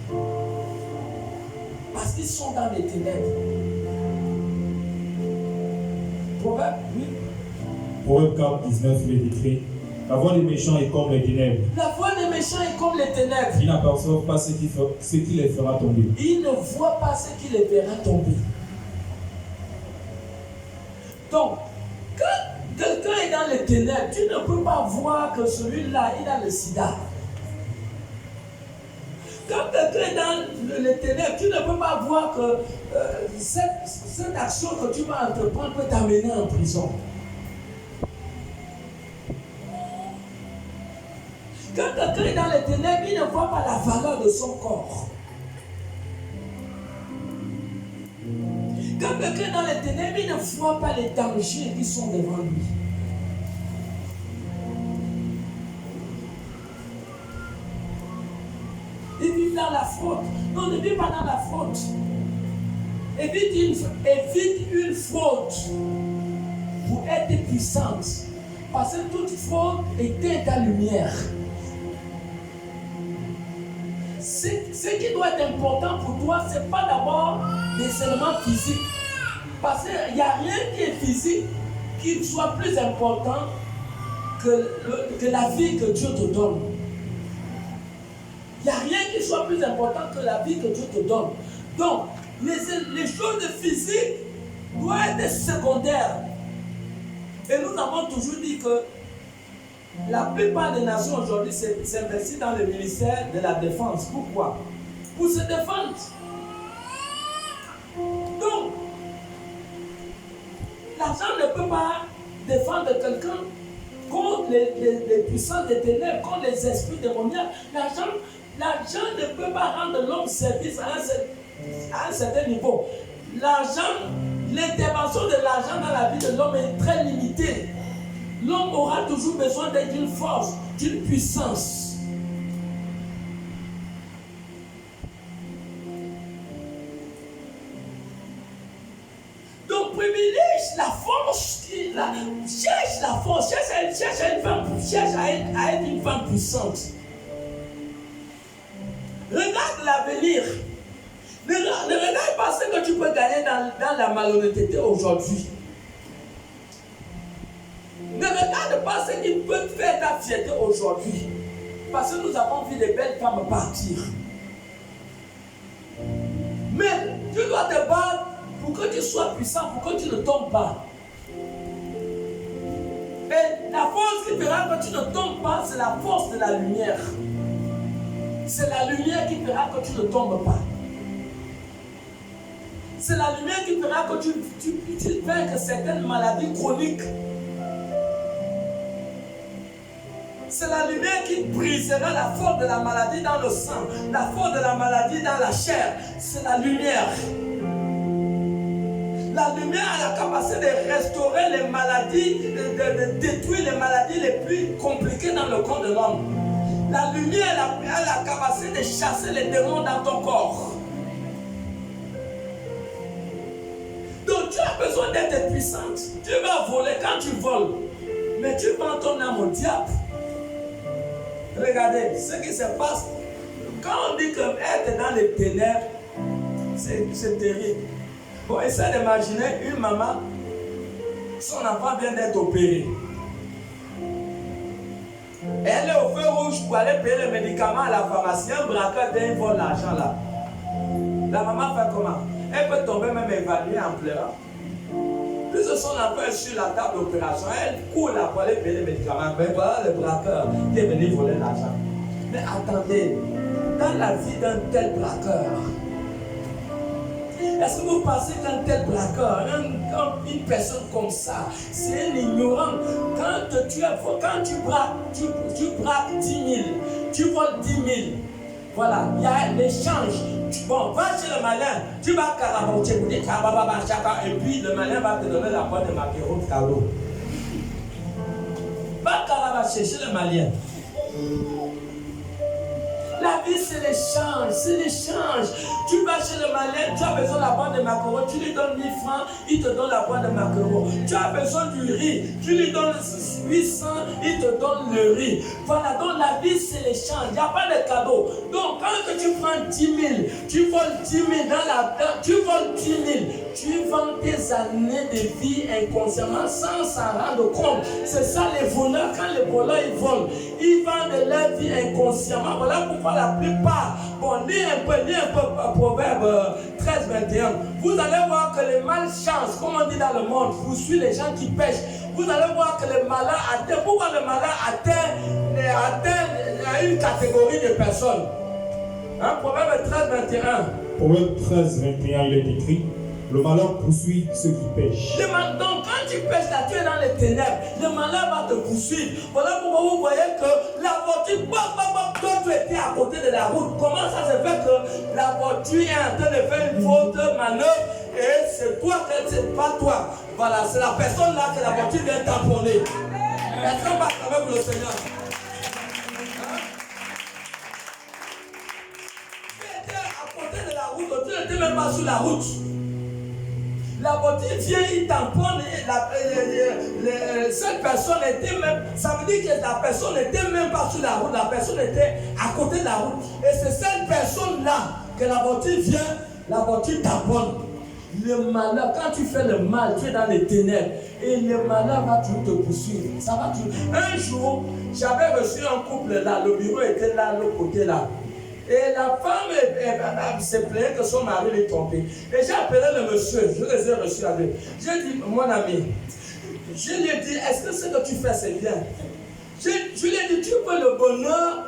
Parce qu'ils sont dans les ténèbres. Proverbe 8. Proverbe 4, 19, il est écrit: la voix des méchants est comme les ténèbres. La voix des méchants est comme les ténèbres. Ils n'aperçoivent pas ce qui les fera tomber. Ils ne voient pas ce qui les fera tomber. Donc, quand quelqu'un est dans les ténèbres, tu ne peux pas voir que celui-là, il a le sida. Quand quelqu'un est dans les ténèbres, tu ne peux pas voir que cette action que tu vas entreprendre peut t'amener en prison. Quand quelqu'un est dans les ténèbres, il ne voit pas la valeur de son corps. Quand quelqu'un est dans les ténèbres, il ne voit pas les dangers qui sont devant lui. Il vit dans la faute. Non, ne vit pas dans la faute. Évite une faute pour être puissante. Parce que toute faute éteint ta lumière. Ce qui doit être important pour toi, ce n'est pas d'abord des éléments physiques. Parce qu'il n'y a rien qui est physique qui soit plus important que la vie que Dieu te donne. Il n'y a rien qui soit plus important que la vie que Dieu te donne. Donc, les choses physiques doivent être secondaires. Et nous avons toujours dit que la plupart des nations aujourd'hui s'investissent dans le ministère de la défense. Pourquoi? Pour se défendre. Donc, l'argent ne peut pas défendre quelqu'un contre les puissances des ténèbres, contre les esprits démoniaques. L'argent ne peut pas rendre l'homme service à un certain niveau. L'intervention de l'argent dans la vie de l'homme est très limitée. L'homme aura toujours besoin d'une force, d'une puissance. Donc privilège la force, cherche la force, cherche à être une femme puissante. Regarde l'avenir. Ne regarde pas ce que tu peux gagner dans la malhonnêteté aujourd'hui. Ne regarde pas ce qui peut faire ta fierté aujourd'hui. Parce que nous avons vu des belles femmes partir. Mais tu dois te battre pour que tu sois puissant, pour que tu ne tombes pas. Et la force qui fera que tu ne tombes pas, c'est la force de la lumière. C'est la lumière qui fera que tu ne tombes pas. C'est la lumière qui fera que tu vainques certaines maladies chroniques. C'est la lumière qui brisera la force de la maladie dans le sang, la force de la maladie dans la chair. C'est la lumière. La lumière a la capacité de restaurer les maladies, de détruire les maladies les plus compliquées dans le corps de l'homme. La lumière a la capacité de chasser les démons dans ton corps. Donc tu as besoin d'être puissante. Tu vas voler quand tu voles, mais tu vends ton âme au diable. Regardez ce qui se passe. Quand on dit que être dans les ténèbres, c'est terrible. Bon, essaie d'imaginer une maman, son enfant vient d'être opéré. Elle est au feu rouge pour aller payer les médicaments à la pharmacie. Un braqueur vient voler l'argent là. La maman fait comment? Elle peut tomber même évanouie en pleurant. Puisque son enfant est sur la table d'opération, elle court là pour aller payer les médicaments. Mais voilà le braqueur qui est venu voler l'argent. Mais attendez, dans la vie d'un tel braqueur, est-ce que vous pensez qu'un tel braqueur, une personne comme ça, c'est un ignorant? Quand tu braques 10 000, tu voles 10 000, voilà, il y a l'échange. Bon, va chez le malin, tu vas caraboter, et puis le malin va te donner la boîte de maquereau de cadeau. Va carabacher chez le malien. La vie, c'est l'échange, c'est l'échange. Tu vas chez le malin, tu as besoin de la boîte de maquereau, tu lui donnes 1000 francs, il te donne la boîte de maquereau. Tu as besoin du riz, tu lui donnes 800, il te donne le riz. Voilà, donc la vie, c'est l'échange, il n'y a pas de cadeau. Donc, quand tu prends 10 000, tu voles 10 000 tu voles 10 000, tu vends tes années de vie inconsciemment sans s'en rendre compte. C'est ça les voleurs, quand les voleurs ils volent, ils vendent leur vie inconsciemment. Voilà pourquoi la plupart, bon, lis un peu Proverbe 13, 21. Vous allez voir que les malchances, comme on dit dans le monde, poursuivent les gens qui pêchent. Vous allez voir que les malins atteignent. Pourquoi le malin atteint une catégorie de personnes? Hein? Proverbe 13, 21. Proverbe 13, 21, il est écrit: le malheur poursuit ceux qui pêchent. Donc quand tu pêches là, tu es dans les ténèbres, le malheur va te poursuivre. Voilà pourquoi vous voyez que la voiture, toi tu étais à côté de la route. Comment ça se fait que la voiture est en train de faire une faute manœuvre et c'est toi, c'est pas toi. Voilà, c'est la personne là que la voiture vient tamponner. Est-ce qu'on va quand même le Seigneur? Tu étais à côté de la route, tu n'étais même pas sur la route. La voiture vient, il tamponne, cette personne était même, ça veut dire que la personne n'était même pas sur la route, la personne était à côté de la route. Et c'est cette personne-là que la voiture vient, la voiture tamponne. Le malheur, quand tu fais le mal, tu es dans les ténèbres et le malheur va toujours te poursuivre. Ça va toujours. Un jour, j'avais reçu un couple là, le bureau était là, l'autre côté là. Et la femme s'est plainte que son mari l'ait trompé. Et j'ai appelé le monsieur, je les ai reçus à deux. J'ai dit, mon ami, je lui ai dit, est-ce que ce que tu fais c'est bien? Je lui ai dit, tu veux le bonheur,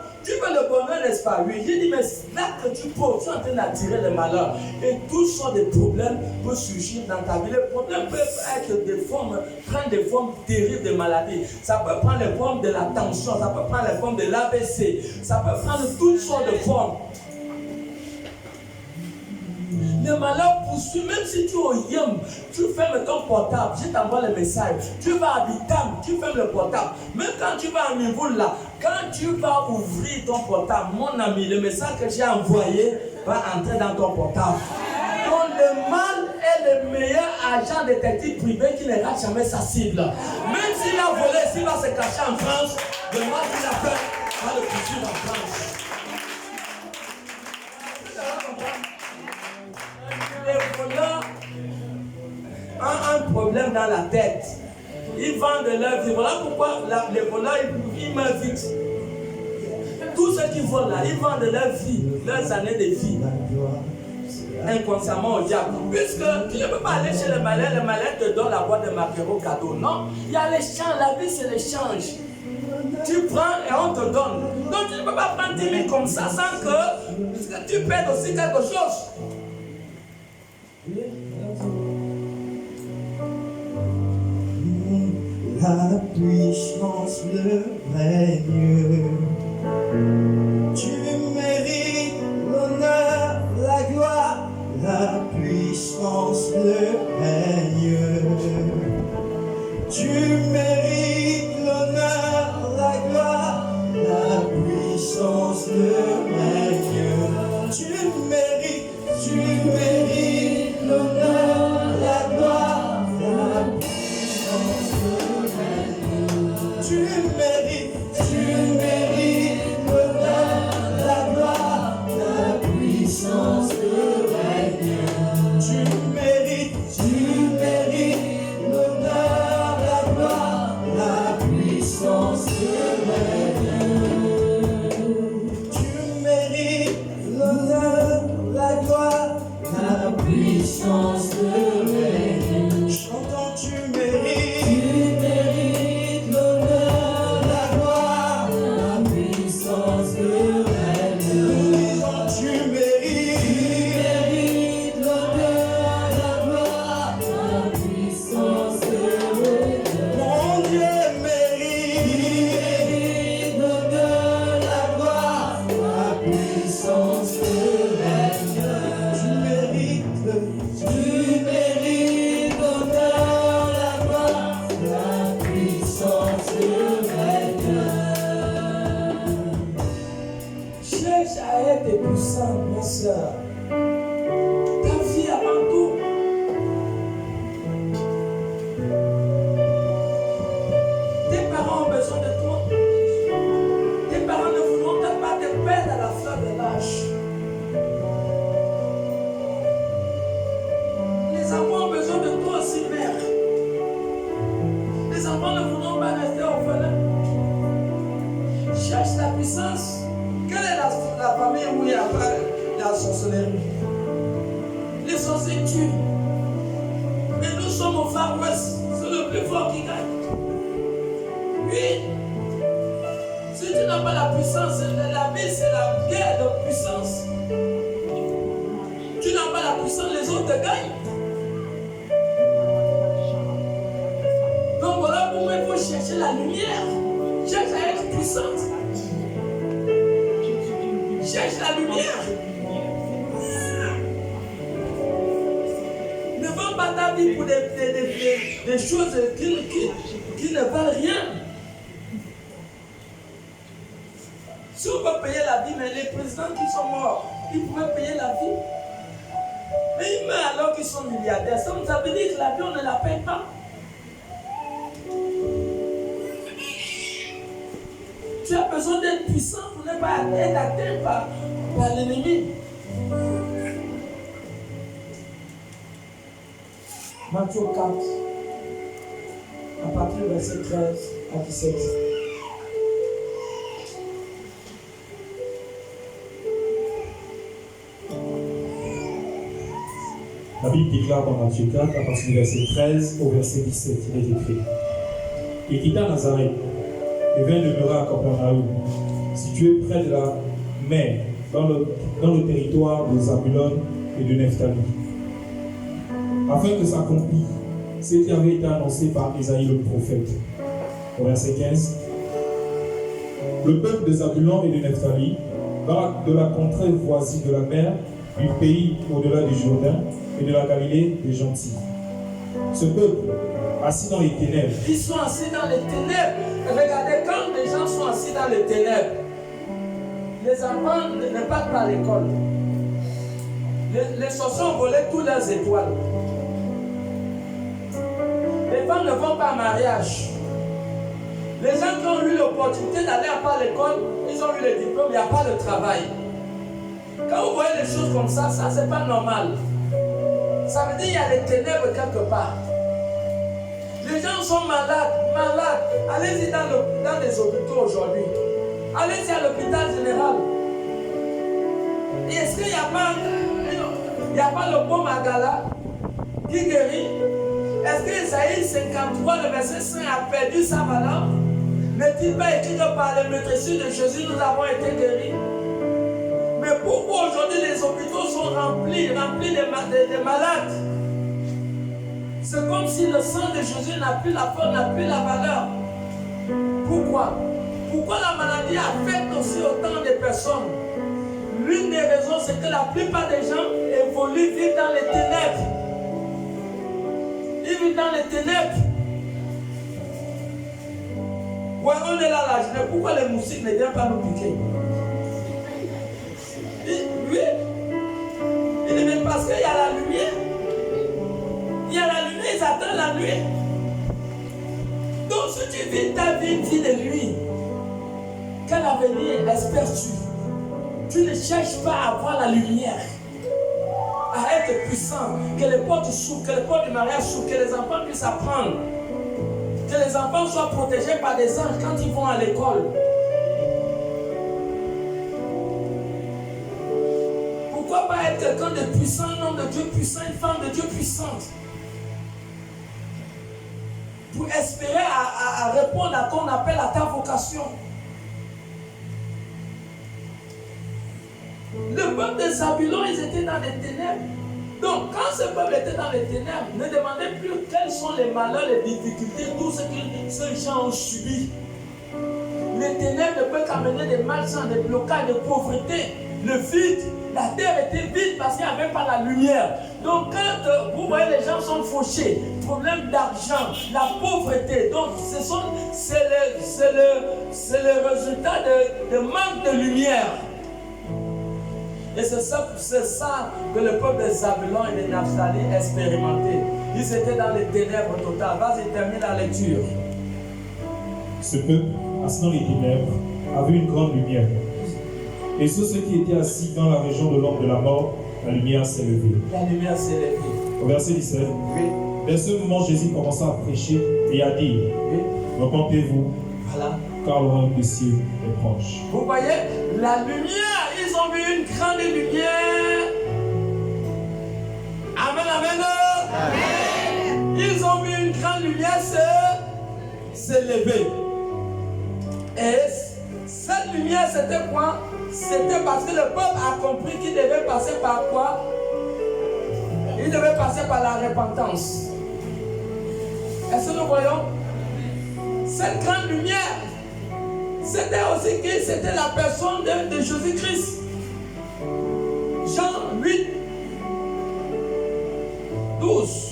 n'est-ce pas? Oui. J'ai dit, mais là que tu poses, tu es en train d'attirer le malheur. Et toutes sortes de problèmes peuvent surgir dans ta vie. Les problèmes peuvent être des formes, prendre des formes terribles de maladies. Ça peut prendre les formes de la tension, ça peut prendre les formes de l'AVC, ça peut prendre toutes sortes de formes. Le malheur poursuit, même si tu es au Yem, tu fermes ton portable, je t'envoie le message. Tu vas à Bitam, tu fermes le portable. Même quand tu vas à Mivoul là, quand tu vas ouvrir ton portable, mon ami, le message que j'ai envoyé va entrer dans ton portable. Donc le mal est le meilleur agent détective privé qui ne rate jamais sa cible. Même s'il a volé, s'il va se cacher en France, le mal qu'il a fait va le poursuivre en France. Les voleurs ont un problème dans la tête. Ils vendent leur vie. Voilà pourquoi les voleurs, ils meurent vite. Tous ceux qui volent là, ils vendent leur vie, leurs années de vie, inconsciemment au diable. Puisque tu ne peux pas aller chez le malin te donne la boîte de maquereau cadeau. Non, il y a l'échange, la vie c'est l'échange. Tu prends et on te donne. Donc tu ne peux pas prendre 10 000 comme ça sans que tu perdes aussi quelque chose. la puissance, le règne. Tu mérites l'honneur, la gloire, la puissance, le règne. Tu mérites l'honneur, la gloire, la puissance, le règne. Tu mérites l'honneur, la gloire, la puissance, le règne. Tu mérites l'honneur, la gloire, la puissance, le règne. Tu mérites l'honneur, la gloire, la puissance, le règne. Tu mérites l'honneur, la gloire, la puissance, le règne. Chantons, tu mérites l'honneur, la gloire, la puissance, le règne. Nous disons, tu mérites l'honneur, la gloire, la puissance, le règne. Mon Dieu mérite l'honneur, la gloire, la puissance, le règne. Tu mérites l'honneur, la gloire, la puissance, le règne. Cherche à être puissant, ma soeur. Ta vie avant tout. Tes parents ont besoin de toi. Tes parents ne voudront pas te perdre à la fleur de l'âge. Les enfants ont besoin de toi aussi, mère. Les enfants ne voudront pas rester orphelins. Cherche la puissance. Quelle est la famille où il n'y a pas la sorcellerie? Les sorciers tuent. Mais nous sommes au Far West. C'est le plus fort qui gagne. Oui. Si tu n'as pas la puissance, la vie c'est la guerre de puissance. Tu n'as pas la puissance, les autres te gagnent. Donc voilà pourquoi il faut chercher la lumière. Cherche à être puissante. Cherche la lumière. Ne vends pas ta vie pour des choses qui ne valent rien. Si on peut payer la vie, mais les présidents qui sont morts, ils pouvaient payer la vie. Mais ils meurent alors qu'ils sont milliardaires. Ça veut dire que la vie, on ne la paye pas. Tu as besoin d'être puissant pour ne pas être atteint par l'ennemi. Matthieu 4, à partir du verset 13 à 17. La Bible déclare dans Matthieu 4, à partir du verset 13 au verset 17, il est écrit: Il quitta Nazareth et vint demeurer à Capernaum, situé près de la mer, dans le territoire de Zabulon et de Nephtali, afin que s'accomplisse ce qui avait été annoncé par Isaïe le prophète. Au verset 15, le peuple de Zabulon et de Nephtali, de la contrée voisine de la mer, du pays au-delà du Jourdain et de la Galilée des gentils. Ce peuple, assis dans les ténèbres. Ils sont assis dans les ténèbres. Regardez, quand les gens sont assis dans les ténèbres, les enfants ne partent pas à l'école. Les sorciers ont volé toutes leurs étoiles. Les femmes ne vont pas en mariage. Les gens qui ont eu l'opportunité d'aller à l'école, ils ont eu le diplôme, il n'y a pas de travail. Quand vous voyez les choses comme ça, c'est pas normal. Ça veut dire qu'il y a des ténèbres quelque part. Les gens sont malades. Allez-y dans les hôpitaux aujourd'hui. Allez-y à l'hôpital général. Et est-ce qu'il n'y a pas le bon Magala qui guérit? Est-ce que Isaïe 53, le verset 5 a perdu sa valeur? N'est-il pas écrit que par les maîtresses de Jésus, nous avons été guéris? Mais pourquoi aujourd'hui les hôpitaux sont remplis de malades? C'est comme si le sang de Jésus n'a plus la force, n'a plus la valeur. Pourquoi? Pourquoi la maladie affecte aussi autant de personnes? L'une des raisons, c'est que la plupart des gens évoluent, vivent dans les ténèbres. Ils vivent dans les ténèbres. Ouais, on est là, là. Pourquoi les moustiques ne viennent pas nous piquer? Oui. Il est même parce qu'il y a la lumière. Il y a la lumière, ils attendent la nuit. Donc si tu vis ta vie de nuit, quel avenir espères-tu? Tu ne cherches pas à avoir la lumière, à être puissant, que les portes s'ouvrent, que les portes du mariage s'ouvrent, que les enfants puissent apprendre, que les enfants soient protégés par des anges quand ils vont à l'école. Pourquoi pas être quelqu'un de puissant, un homme de Dieu puissant, une femme de Dieu puissante, pour espérer à répondre à ton appel, à ta vocation. Le peuple de Zabulon, ils étaient dans les ténèbres. Donc, quand ce peuple était dans les ténèbres, ne demandez plus quels sont les malheurs, les difficultés, tout ce que ces gens ont subi. Les ténèbres ne peuvent qu'amener des malchants, des blocages, des pauvretés, le vide. La terre était vide parce qu'il n'y avait pas la lumière. Donc, quand vous voyez les gens sont fauchés, problème d'argent, la pauvreté, donc c'est le résultat de manque de lumière. Et c'est ça que le peuple de Zabulon et de Naphtali expérimentaient. Ils étaient dans les ténèbres totales. Vas-y, termine la lecture. Ce peuple, assis dans les ténèbres, avait une grande lumière. Et sur ceux qui étaient assis dans la région de l'ombre de la mort, la lumière s'est levée. La lumière s'est levée. Au verset 17, Oui. dès ce moment, Jésus commença à prêcher et à dire, Oui. repentez-vous, Voilà. car le royaume des cieux est proche. Vous voyez, la lumière, ils ont vu une grande lumière. Amen, amen. Amen. Ils ont vu une grande lumière se lever. Et cette lumière, c'était quoi? C'était parce que le peuple a compris qu'il devait passer par quoi? Il devait passer par la repentance. Est-ce que nous voyons? Cette grande lumière, c'était aussi que c'était la personne de Jésus-Christ. Jean 8, 12.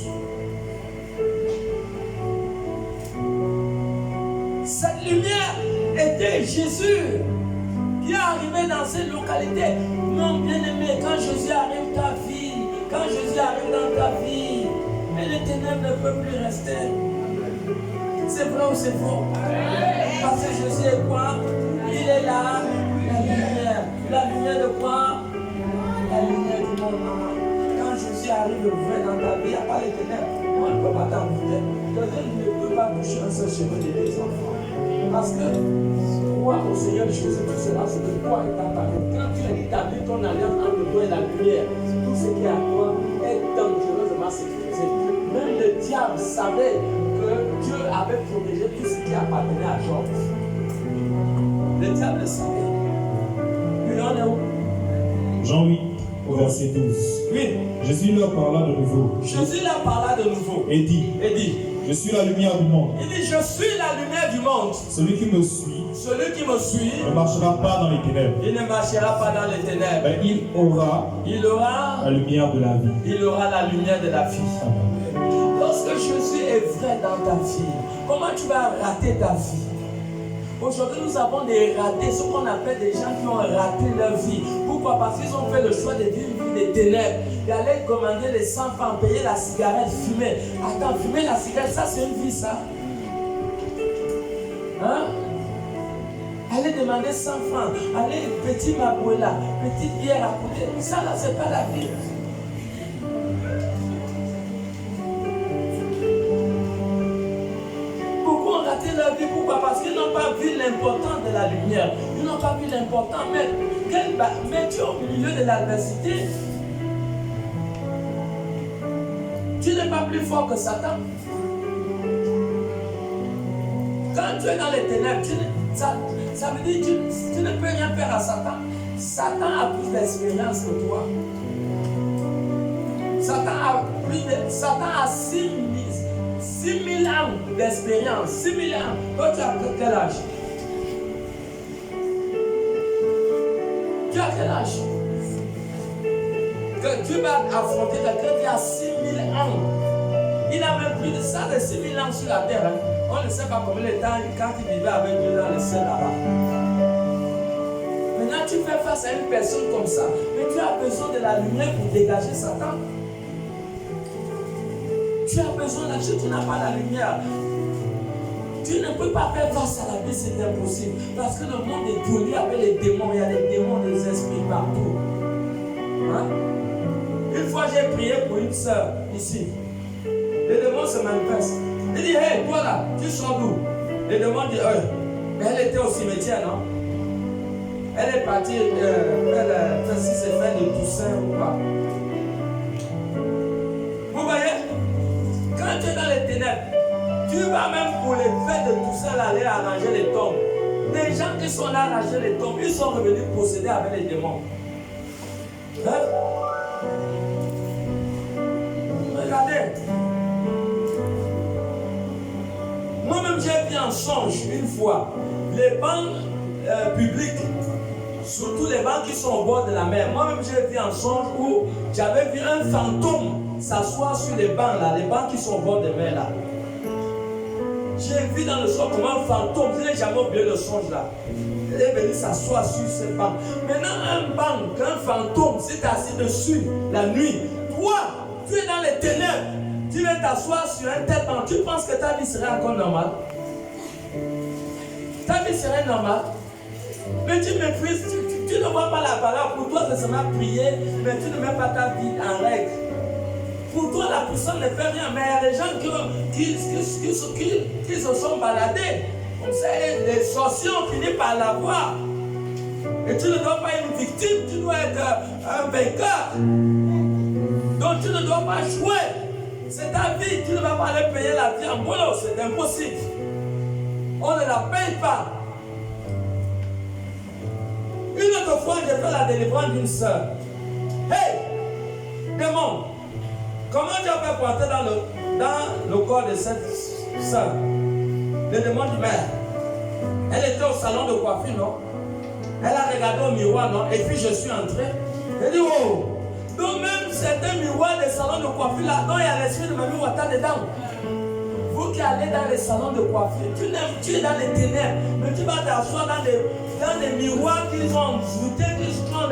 Cette lumière était Jésus qui est arrivé dans cette localité. Mon bien-aimé, quand Jésus arrive dans ta vie, quand Jésus arrive dans ta vie, mais les ténèbres ne peuvent plus rester. C'est vrai ou c'est faux? Parce que Jésus est quoi? Il est là, la lumière. La lumière de quoi? La lumière du monde. Quand Jésus arrive vrai dans ta vie, il n'y a pas les ténèbres. On ne peut pas t'envoûter. Quelqu'un ne peut pas toucher un seul cheveu de tes enfants. Parce que croire au Seigneur Jésus, tout cela, c'est de quoi est apparu. Quand tu établis ton alliance entre toi et la lumière, tout ce qui est à toi est dangereusement sécurisé. Même le diable savait que Dieu avait protégé tout ce qui appartenait à Job. Le diable le savait. Puis on est où? Jean 8, au verset 12. Oui. Jésus leur parla de nouveau. Jésus leur parla de nouveau. Et dit, je suis la lumière du monde. il dit, je suis la lumière du monde. Celui qui me suit Ne marchera pas dans les ténèbres. il ne marchera pas dans les ténèbres. Mais il aura La lumière de la vie. il aura la lumière de la vie. Amen. Lorsque Jésus est vrai dans ta vie, comment tu vas rater ta vie? Aujourd'hui, nous avons des ratés, ce qu'on appelle des gens qui ont raté leur vie. Pourquoi? Parce qu'ils ont fait le choix de vivre une vie des ténèbres, d'aller commander les 100 francs, payer la cigarette, fumer. Attends, fumer la cigarette, ça c'est une vie, ça? Hein? Allez demander 100 francs, allez petit mabouela, petite bière à côté. Ça là, c'est pas la vie. Leur vie. Pourquoi? Parce qu'ils n'ont pas vu l'importance de la lumière. Ils n'ont pas vu l'importance. Mais tu es au milieu de l'adversité. Tu n'es pas plus fort que Satan. Quand tu es dans les ténèbres, ça veut dire que tu ne peux rien faire à Satan. Satan a plus d'expérience que toi. Satan a Satan a 6 000 ans d'expérience. 6 000 ans. Toi, tu as quel âge? Tu as quel âge? Que tu vas affronter quelqu'un qui a 6 000 ans. Il a même plus de ça, de 6 000 ans sur la terre. Hein. On ne sait pas combien de temps quand il vivait avec Dieu dans le ciel là-bas. Maintenant, tu fais face à une personne comme ça, mais tu as besoin de la lumière pour dégager Satan. Tu as besoin de la lumière, tu n'as pas la lumière. Tu ne peux pas faire face à la vie, c'est impossible. Parce que le monde est pollué avec les démons. Il y a des démons, des esprits partout. Hein? Une fois, j'ai prié pour une soeur ici. Les démons se manifestent. Il dit, hey, toi là, tu sors d'où? Les démons disent, mais elle était au cimetière, non? Elle est partie, elle si c'est fait de Toussaint ou pas. Vous voyez? Quand tu es dans les ténèbres, tu vas même pour les fêtes de Toussaint aller arranger les tombes. Les gens qui sont là à arranger les tombes, ils sont revenus posséder avec les démons. Hein? Regardez. Moi-même, j'ai vu en songe une fois les bancs publics, surtout les bancs qui sont au bord de la mer. Moi-même, j'ai vu en songe où j'avais vu un fantôme s'asseoir sur les bancs là, les bancs qui sont au bord de la mer là. J'ai vu dans le songe comme un fantôme, je n'ai jamais oublié le songe là. Il est venu s'asseoir sur ce banc. Maintenant, un banc, un fantôme s'est assis dessus la nuit. Toi, tu es dans les ténèbres. Tu viens t'asseoir sur un tel banc. Tu penses que ta vie serait encore normale? Ta vie serait normale. Mais tu méprises, tu ne vois pas la parole. Pour toi, c'est seulement prier, mais tu ne mets pas ta vie en règle. Pour toi, la puissance ne fait rien. Mais il y a des gens qui se sont baladés. Comme ça, les sorciers ont fini par la voir. Et tu ne dois pas être une victime, tu dois être un vainqueur. Donc tu ne dois pas jouer. C'est ta vie, tu ne vas pas aller payer la vie en boulot, c'est impossible. On ne la paye pas. Une autre fois, j'ai fait la délivrance d'une soeur. Hey, démon, comment tu as fait pour entrer dans le corps de cette soeur? Le démon dit, mais elle était au salon de coiffure, non? Elle a regardé au miroir, non? Et puis je suis entré. Elle dit, oh! Donc même certains miroirs des salons de coiffure là, dont il y a l'esprit de Mamie Wata dedans. Vous qui allez dans les salons de coiffure, tu es dans les ténèbres, mais tu vas t'asseoir dans des miroirs qu'ils ont ajoutés, qui sont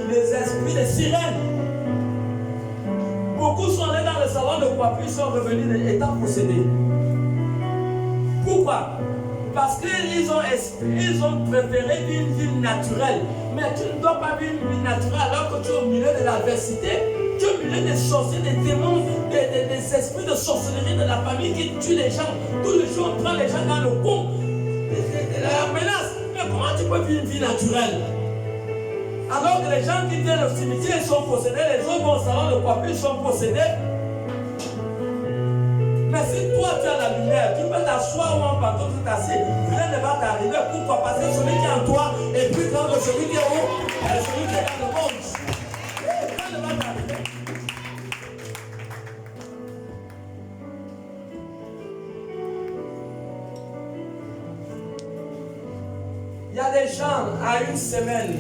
les esprits de sirènes. Beaucoup sont allés dans les salons de coiffure, ils sont revenus étant possédés. Pourquoi? Parce qu'ils ont préféré une vie naturelle. Mais tu ne dois pas vivre une vie naturelle alors que tu es au milieu de l'adversité, tu es au milieu des sorciers, des démons, des esprits de sorcellerie de la famille qui tuent les gens. Tous les jours, on prend les gens dans le pont. La menace. Mais comment tu peux vivre une vie naturelle? Alors que les gens qui viennent au cimetière, ils sont possédés, les autres vont au salon de coiffure, ils sont possédés. Mais si toi tu as la lumière, tu peux t'asseoir ou en pantalon tout assis, rien ne va t'arriver. Pourquoi? Parce que celui qui est en toi est plus grand que celui qui est haut, et celui qui est dans le monde. Rien ne va t'arriver. Il y a des gens à une semaine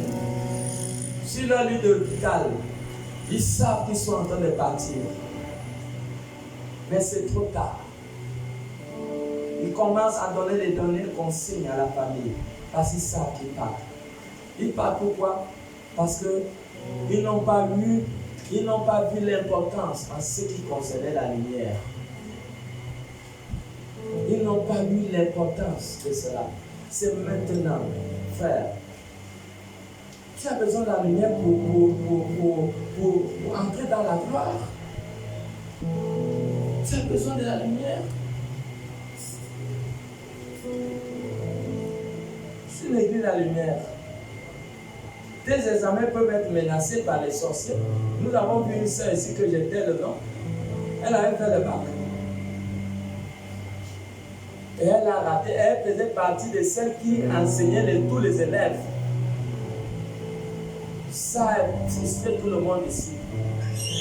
sur leur lit de l'hôpital, ils savent qu'ils sont en train de partir. Mais c'est trop tard. Ils commencent à donner les dernières consignes à la famille. Parce qu'ils savent qu'ils partent. Ils partent pourquoi? Parce qu'ils n'ont pas vu l'importance en ce qui concernait la lumière. Ils n'ont pas vu l'importance de cela. C'est maintenant, frère. Tu as besoin de la lumière pour entrer dans la gloire. Tu as besoin de la lumière. Si tu négliges la lumière, tes examens peuvent être menacés par les sorciers. Nous avons vu une sœur ici que j'étais le nom. Elle avait fait le bac. Et elle a raté. Elle faisait partie de celles qui enseignaient tous les élèves. Ça a frustré tout le monde ici.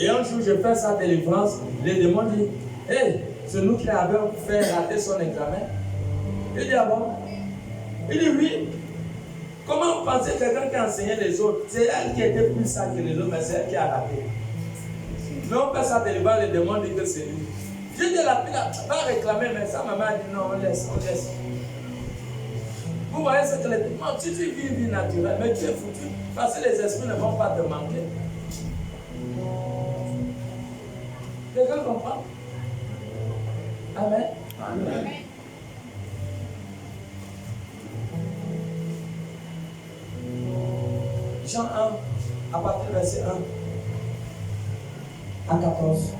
Et un jour, je fais sa délivrance. Les démons disent, hey, c'est nous qui avons fait rater son examen. Il dit, ah bon? Il dit, oui. Comment vous pensez que quelqu'un qui enseignait les autres, c'est elle qui était plus sage que les autres, mais c'est elle qui a raté. Mais on fait sa délivrance, les démons disent que c'est lui. Dieu de la fille va réclamer, mais sa maman a dit non, on laisse. Vous voyez ce que les démons, si tu vis une vie naturelle, mais tu es foutu, parce que les esprits ne vont pas te manquer. Quelqu'un comprend? Amen. Amen. Jean 1, à partir du verset 1 à 14.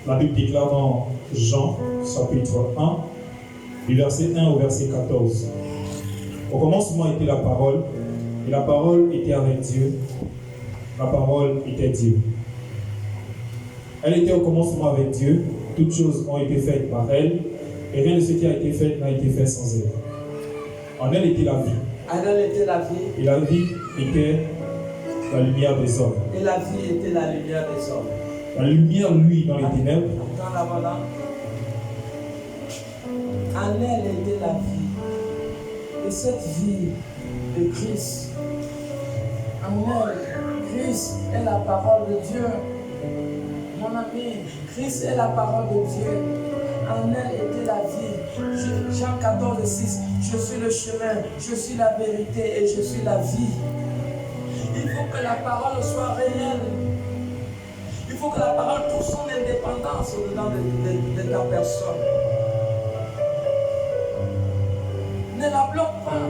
La Bible déclare dans Jean, chapitre 1, du verset 1 au verset 14. Au commencement était la parole, et la parole était avec Dieu. La parole était Dieu. Elle était au commencement avec Dieu. Toutes choses ont été faites par elle, et rien de ce qui a été fait n'a été fait sans elle. En elle était la vie. En elle était la vie. Et la vie était la lumière des hommes. Et la vie était la lumière des hommes. La lumière, lui, dans les ténèbres. Attends là, voilà. En elle était la vie. Et cette vie de Christ, en elle, Christ est la parole de Dieu. Mon ami, Christ est la parole de Dieu. En elle était la vie. Jean 14, 6. Je suis le chemin, je suis la vérité et je suis la vie. Il faut que la parole soit réelle. Il faut que la parole trouve son indépendance au-dedans de ta personne. Ne la bloque pas.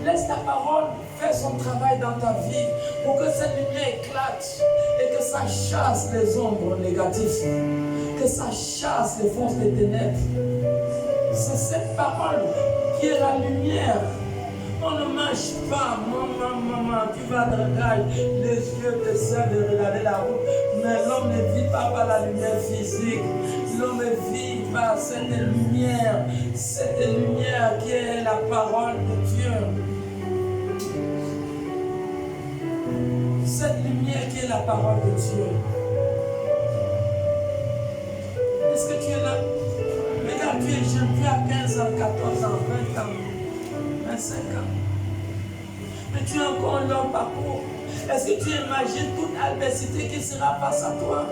Laisse ta parole faire son travail dans ta vie pour que cette lumière éclate et que ça chasse les ombres négatives, que ça chasse les forces des ténèbres. C'est cette parole qui est la lumière. On ne marche pas, maman, tu vas de regarder, les yeux te servent de regarder la route, mais l'homme ne vit pas par la lumière physique, l'homme vit par cette lumière qui est la parole de Dieu. Cette lumière qui est la parole de Dieu. Est-ce que tu es là? Regarde, tu es jeune, tu as 15 ans, 14 ans, 20 ans. 25 ans. Mais tu as encore un long parcours. Est-ce que tu imagines toute adversité qui sera face à toi?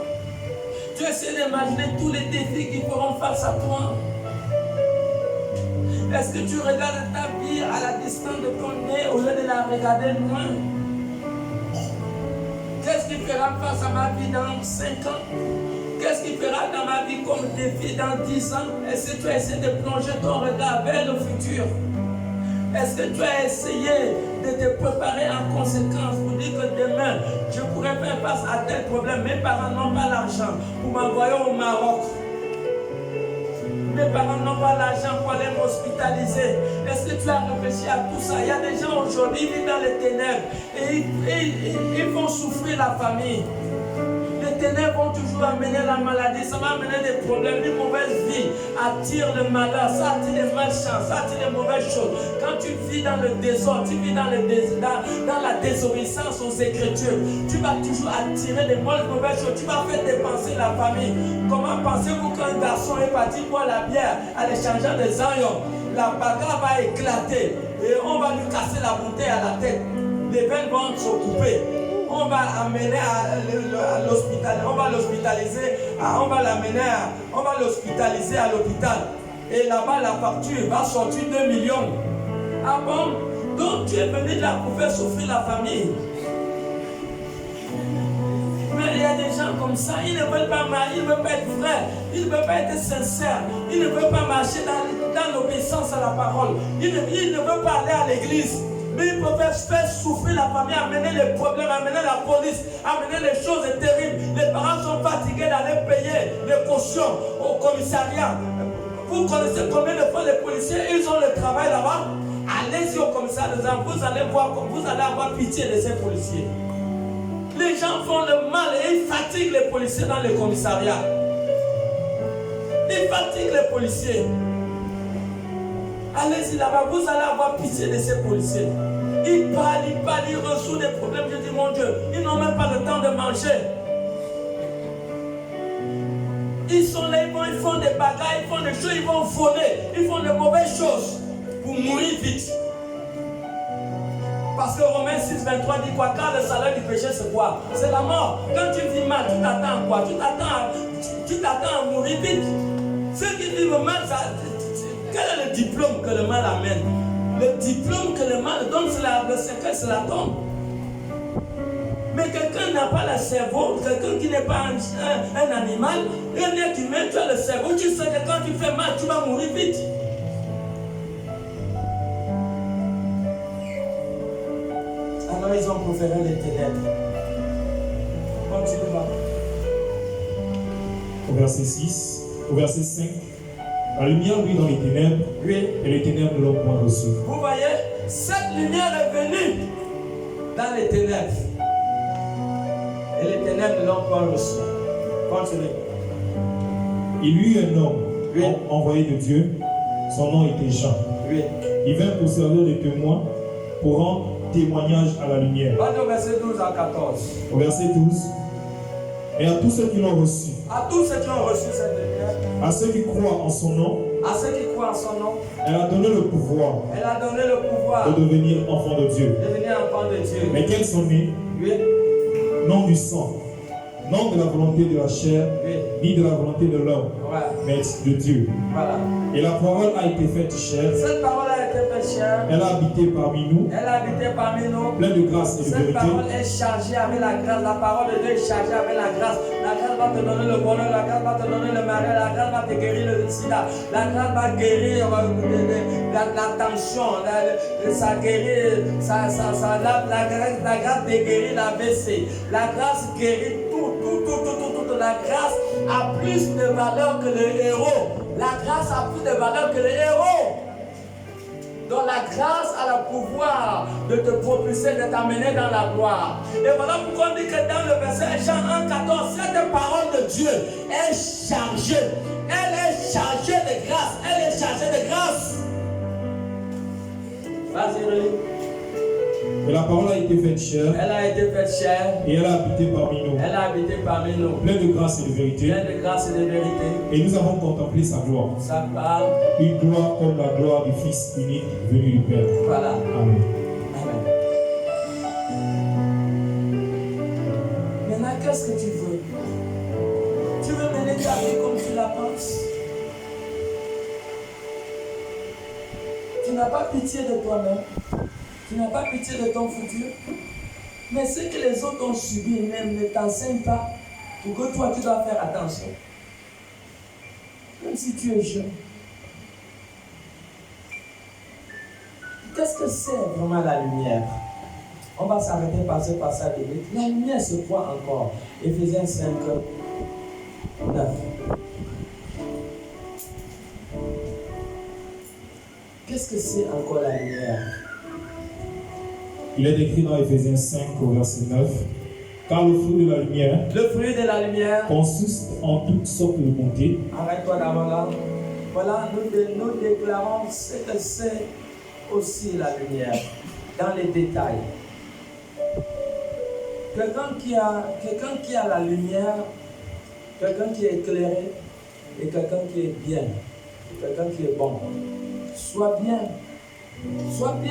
Tu essaies d'imaginer tous les défis qui feront face à toi. Est-ce que tu regardes ta vie à la distance de ton nez au lieu de la regarder loin? Qu'est-ce qui fera face à ma vie dans 5 ans? Qu'est-ce qui fera dans ma vie comme défi dans 10 ans? Est-ce que tu essaies de plonger ton regard vers le futur? Est-ce que tu as essayé de te préparer en conséquence pour dire que demain, je pourrais faire face à tel problème? Mes parents n'ont pas l'argent pour m'envoyer au Maroc. Mes parents n'ont pas l'argent pour aller m'hospitaliser. Est-ce que tu as réfléchi à tout ça? Il y a des gens aujourd'hui qui vivent dans les ténèbres et ils vont souffrir la famille. Les ténèbres vont toujours amener la maladie, ça va amener des problèmes, une mauvaise vie, attire le malheur, ça attire les malchances, ça attire les mauvaises choses. Quand tu vis dans le désordre, tu vis dans la désobéissance aux Écritures, tu vas toujours attirer les mauvaises choses, tu vas faire dépenser la famille. Comment pensez-vous qu'un garçon est parti boire la bière en échangeant des agnons? La bagarre va éclater et on va lui casser la bouteille à la tête. Les veines vont se couper. On va amener à l'hôpital, on va l'hospitaliser, on va l'hospitaliser à l'hôpital. Et là-bas, la facture va sortir 2 millions. Ah bon? Donc tu es venu là pour faire souffrir la famille. Mais il y a des gens comme ça, ils ne veulent pas marcher, ils ne veulent pas être vrais, ils ne veulent pas être sincères, ils ne veulent pas marcher dans l'obéissance à la parole, ils ne veulent pas aller à l'église. Mais ils peuvent faire souffrir la famille, amener les problèmes, amener la police, amener les choses terribles. Les parents sont fatigués d'aller payer les cautions au commissariat. Vous connaissez combien de fois les policiers, ils ont le travail là-bas? Allez-y au commissariat, vous allez voir, vous allez avoir pitié de ces policiers. Les gens font le mal et ils fatiguent les policiers dans les commissariats. Il fatigue les policiers. Allez-y là-bas, vous allez avoir pitié de ces policiers. Ils parlent, ils résout des problèmes. Je dis, mon Dieu, ils n'ont même pas le temps de manger. Ils sont là, ils font des bagarres, ils font des choses, ils vont voler, ils font de mauvaises choses pour mourir vite. Parce que Romains 6, 23 dit quoi? Car le salaire du péché, c'est quoi? C'est la mort. Quand tu vis mal, tu t'attends à quoi? Tu t'attends à mourir vite. Ceux qui vivent mal, quel est le diplôme que le mal amène? Le diplôme que le mal donne, le secret, c'est la tombe. Mais quelqu'un n'a pas le cerveau, quelqu'un qui n'est pas un animal, un être humain, tu as le cerveau, tu sais que quand tu fais mal, tu vas mourir vite. Alors ils ont préféré les ténèbres. Continue. Au verset 6, au verset 5, la lumière brille dans les ténèbres, Oui. et les ténèbres ne l'ont point reçue. Vous voyez, cette lumière est venue dans les ténèbres. Et les ténèbres ne l'ont pas reçue. Continue. Il y eut un homme Oui. envoyé de Dieu, son nom était Jean. Oui. Il vint pour servir de témoin, pour rendre témoignage à la lumière. Va au verset 12 à 14. Au verset 12, et à tous ceux qui l'ont reçu, À tous ceux qui ont reçu cette lumière, à ceux qui croient en son nom, à ceux qui croient en son nom, elle a donné le pouvoir elle a donné le pouvoir de devenir enfant de Dieu. de devenir enfant de Dieu. Mais quels sont nés? Oui, Non du sang, non de la volonté de la chair, oui, ni de la volonté de l'homme, voilà. mais de Dieu. Voilà. Et la parole a été faite chair, Cette parole a été faite chair, elle a habité parmi nous, elle a habité parmi nous. pleine de grâce et de Cette vérité. parole est chargée avec la grâce. La parole de Dieu est chargée avec la grâce. La grâce va te donner le bonheur, la grâce va te donner le mariage, la grâce va te guérir le sida, la grâce va guérir la tension, ça guérit, ça lave, la grâce guérit la WC, la grâce guérit tout. La grâce a plus de valeur que le héros. La grâce a plus de valeur que le héros. Donc la grâce a le pouvoir de te propulser, de t'amener dans la gloire. Et voilà pourquoi on dit que dans le verset Jean 1,14, cette parole de Dieu est chargée. Elle est chargée de grâce. Elle est chargée de grâce. Vas-y, relis. Et la parole a été faite chair, Elle a été faite chair. et elle a habité parmi nous, Elle a habité parmi nous. pleine de grâce et de vérité. Pleine de grâce et de vérité. Et nous avons contemplé sa gloire, Ça parle. une gloire comme la gloire du Fils unique venu du Père. Voilà. Amen. Amen. Maintenant, qu'est-ce que tu veux? Tu veux mener ta vie comme tu la penses? Tu n'as pas pitié de toi-même. Tu n'as pas pitié de ton futur. Mais ce que les autres ont subi même ne t'enseigne pas pour que toi tu dois faire attention. Même si tu es jeune. Qu'est-ce que c'est vraiment la lumière? On va s'arrêter par ce passage de vite. La lumière, c'est quoi encore? Éphésiens 5, 9. Qu'est-ce que c'est encore la lumière? Il est écrit dans Éphésiens 5 au verset 9, car le fruit de la lumière Le fruit de la lumière. consiste en toutes sortes de bonté, Arrête-toi d'abord là. Voilà, nous déclarons ce que c'est aussi la lumière, dans les détails. Quelqu'un qui a la lumière, quelqu'un qui est éclairé, et quelqu'un qui est bien, quelqu'un qui est bon. Sois bien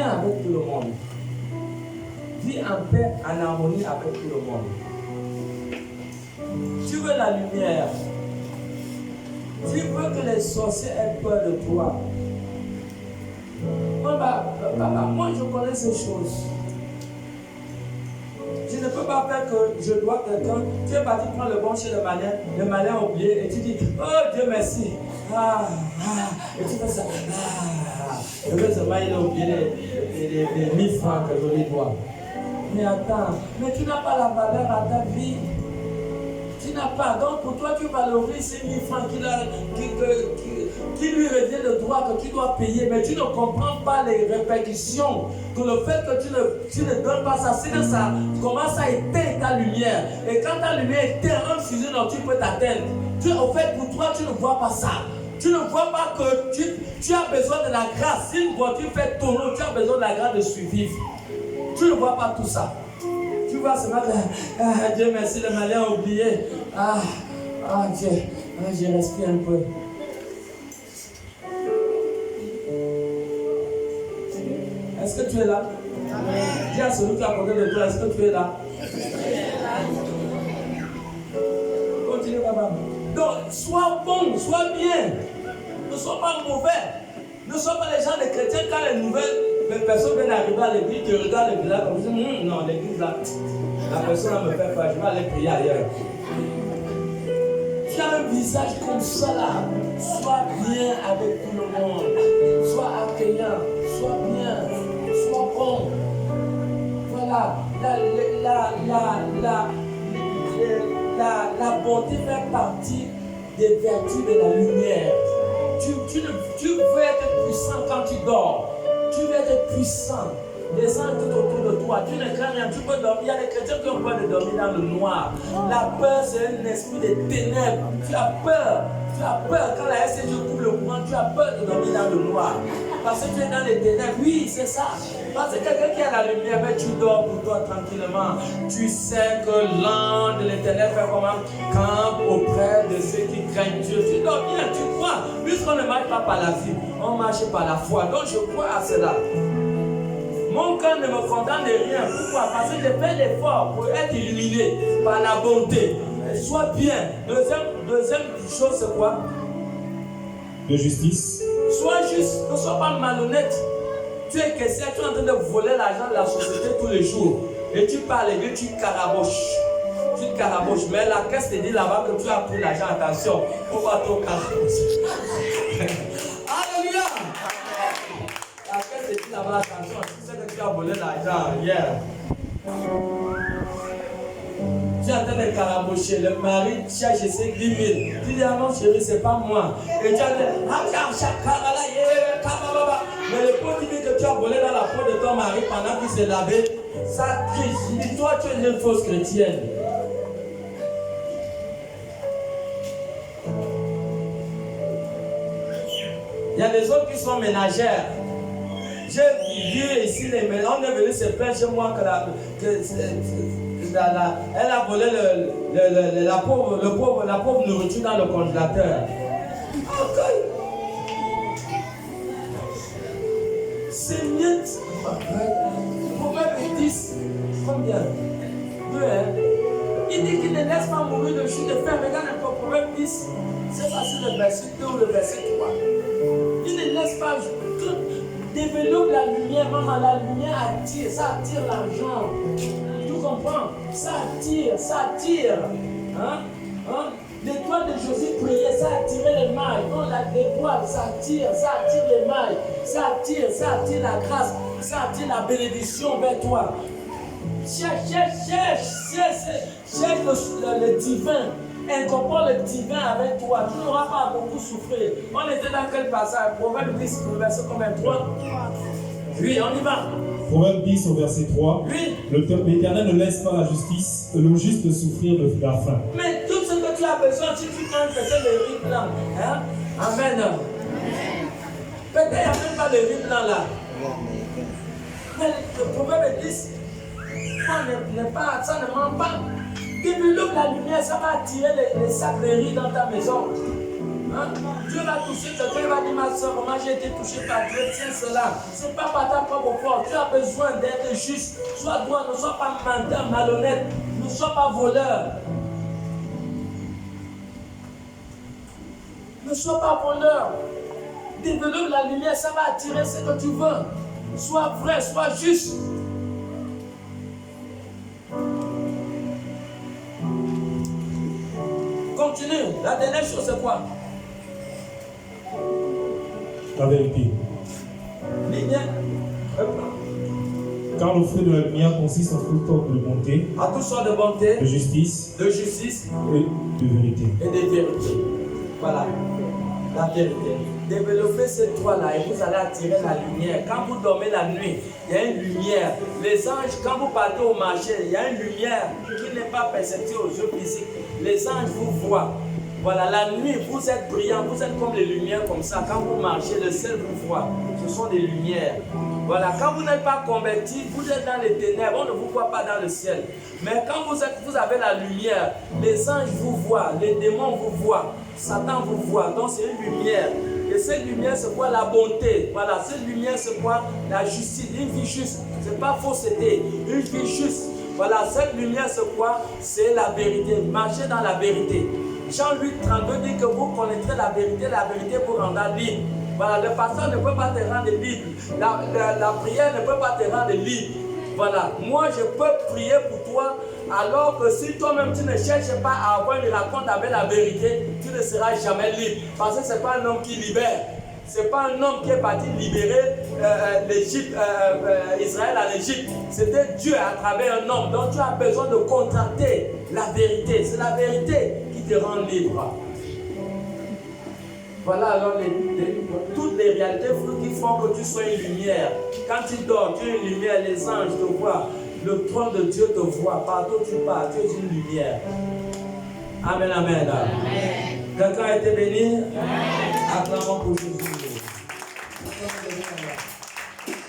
avec tout le monde. Vis en paix, en harmonie avec tout le monde. Tu veux la lumière. Tu veux que les sorciers aient peur de toi. Moi, je connais ces choses. Je ne peux pas faire que je dois quelqu'un. Tu es parti prendre le bon chez le malin a oublié, et tu dis, oh Dieu merci. Et tu fais ça. Heureusement, il a oublié les 1000 francs que je lui dois. Mais attends, mais tu n'as pas la valeur à ta vie. Tu n'as pas. Donc pour toi, tu valorises ces 1000 francs qui lui revient de droit que tu dois payer, mais tu ne comprends pas les répercussions que le fait que tu ne donnes pas ça, c'est que ça commence à éteindre ta lumière. Et quand ta lumière éteint un fusil dont tu peux t'atteindre, Au fait, pour toi, tu ne vois pas ça. Tu ne vois pas que tu as besoin de la grâce. Si une voiture fait tonneau, tu as besoin de la grâce de survivre. Tu ne vois pas tout ça. Tu vois ce matin, Dieu merci, le malin a oublié. Dieu, je respire un peu. Est-ce que tu es là? Dis à celui qui est à côté de toi, est-ce que tu es là? Continue, papa. Donc, sois bon, sois bien. Ne sois pas mauvais. Ne sois pas les gens des chrétiens quand les personnes viennent arriver à l'église, tu regardes l'église là comme ça. Non, l'église là, la personne là me fait pas, je vais aller prier ailleurs. Tu as un visage comme ça là. Sois bien avec tout le monde. Sois accueillant. Sois bien. Sois bon. Voilà. La bonté fait partie des vertus de la lumière. Tu veux être puissant quand tu dors. Tu veux être puissant. Les anges tout autour de toi. Tu ne crains rien. Tu peux dormir. Il y a des chrétiens qui ont peur de dormir dans le noir. La peur, c'est un esprit de ténèbres. Tu as peur. Tu as peur. Quand la SCJ coupe le courant, tu as peur de dormir dans le noir. Parce que tu es dans les ténèbres. Oui, c'est ça. Parce que quelqu'un qui a la lumière, mais tu dors pour toi tranquillement. Tu sais que l'ange de l'éternel fait comment? Campe auprès de ceux qui craignent Dieu. Tu dors bien, tu crois. Puisqu'on ne marche pas par la vie, on marche par la foi. Donc je crois à cela. Mon cœur ne me condamne de rien. Pourquoi? Parce que j'ai fait l'effort pour être illuminé par la bonté. Sois bien. Deuxième chose, c'est quoi? De justice. Sois juste. Ne sois pas malhonnête. Tu es caissier, tu es en train de voler l'argent de la société tous les jours. Et tu parles et tu caraboches. Tu te caraboches. Mais la caisse te dit là-bas que tu as pris l'argent. Attention, il ne faut pas trop carabocher. Alléluia! La caisse te dit là-bas, attention, tu sais que tu as volé l'argent hier. Tu es en train de carabocher. Le mari cherche ses 10 000. Tu dis, ah non chérie, c'est pas moi. Et tu as dit, mais le pot dit que tu as volé dans la peau de ton mari pendant qu'il s'est lavé, ça crie. Il dit, toi, tu es une fausse chrétienne. Il y a des autres qui sont ménagères. J'ai vu ici les ménages. On est venu se plaindre chez moi que elle a volé la pauvre nourriture dans le congélateur. Okay. C'est mieux. Proverbe 10. Combien? 2, hein? Il dit qu'il ne laisse pas mourir de chute de faim. Regarde un peu, Proverbe 10. C'est facile le verset 2 ou le verset 3. Il ne laisse pas. Développe la lumière, maman. La lumière attire, ça attire l'argent. Tu comprends? Ça attire. L'étoile de Jésus priait, ça attirait les mailles. Non, l'étoile, ça attire les mailles. Ça attire la grâce. Ça attire la bénédiction vers toi. Cherche le divin. Incorpore le divin avec toi. Tu n'auras pas beaucoup souffrir. On était dans quel passage? Proverbe 10, verset combien? 3. Oui, on y va. Proverbe 10 au verset 3. Oui. L'Éternel ne laisse pas la justice, le juste souffrir de la faim. Mais tout ce que tu as besoin, si tu manges peut-être le riz blanc. Hein? Amen. Peut-être qu'il n'y a même pas de riz blanc là. Mais le Proverbe 10, ça ne ment pas. Développe la lumière, ça va attirer les sacs de riz dans ta maison. Hein? Dieu va toucher quelqu'un, il va dire ma soeur, moi j'ai été touché par Dieu, tiens cela. Ce n'est pas par ta propre force, tu as besoin d'être juste. Sois droit, ne sois pas menteur, malhonnête, ne sois pas voleur. Ne sois pas voleur. Développe la lumière, ça va attirer ce que tu veux. Sois vrai, sois juste. Continue. La dernière chose, c'est quoi? La vérité. Lumière. Car le fruit de la lumière consiste en toute sorte de bonté, À toutes sortes de bonté, de justice de justice et de vérité. et de vérité. Voilà. La vérité. Développez ces trois-là et vous allez attirer la lumière. Quand vous dormez la nuit, il y a une lumière. Les anges, quand vous partez au marché, il y a une lumière qui n'est pas perceptible aux yeux physiques. Les anges vous voient. Voilà, la nuit, vous êtes brillants, vous êtes comme les lumières comme ça. Quand vous marchez, le ciel vous voit. Ce sont des lumières. Voilà, quand vous n'êtes pas convertis, vous êtes dans les ténèbres, on ne vous voit pas dans le ciel. Mais quand vous avez la lumière, les anges vous voient, les démons vous voient, Satan vous voit. Donc c'est une lumière. Et cette lumière, c'est quoi? La bonté. Voilà, cette lumière, c'est quoi? La justice. Une vie juste. Ce n'est pas fausseté. Une vie juste. Voilà, cette lumière, c'est quoi? C'est la vérité. Marchez dans la vérité. Jean 8:32 dit que vous connaîtrez la vérité vous rendra libre. Voilà, le pasteur ne peut pas te rendre libre. La prière ne peut pas te rendre libre. Voilà, moi je peux prier pour toi, alors que si toi-même tu ne cherches pas à avoir une rencontre avec la vérité, tu ne seras jamais libre. Parce que ce n'est pas un homme qui libère. Ce n'est pas un homme qui est parti libérer l'Égypte, Israël à l'Égypte. C'était Dieu à travers un homme. Donc tu as besoin de contracter la vérité. C'est la vérité qui te rend libre. Voilà alors toutes les réalités qui font que tu sois une lumière. Quand tu dors, tu es une lumière, les anges te voient, le trône de Dieu te voit. Partout où tu pars, tu es une lumière. Amen, amen. Quelqu'un a été béni? Acclamons pour Jésus.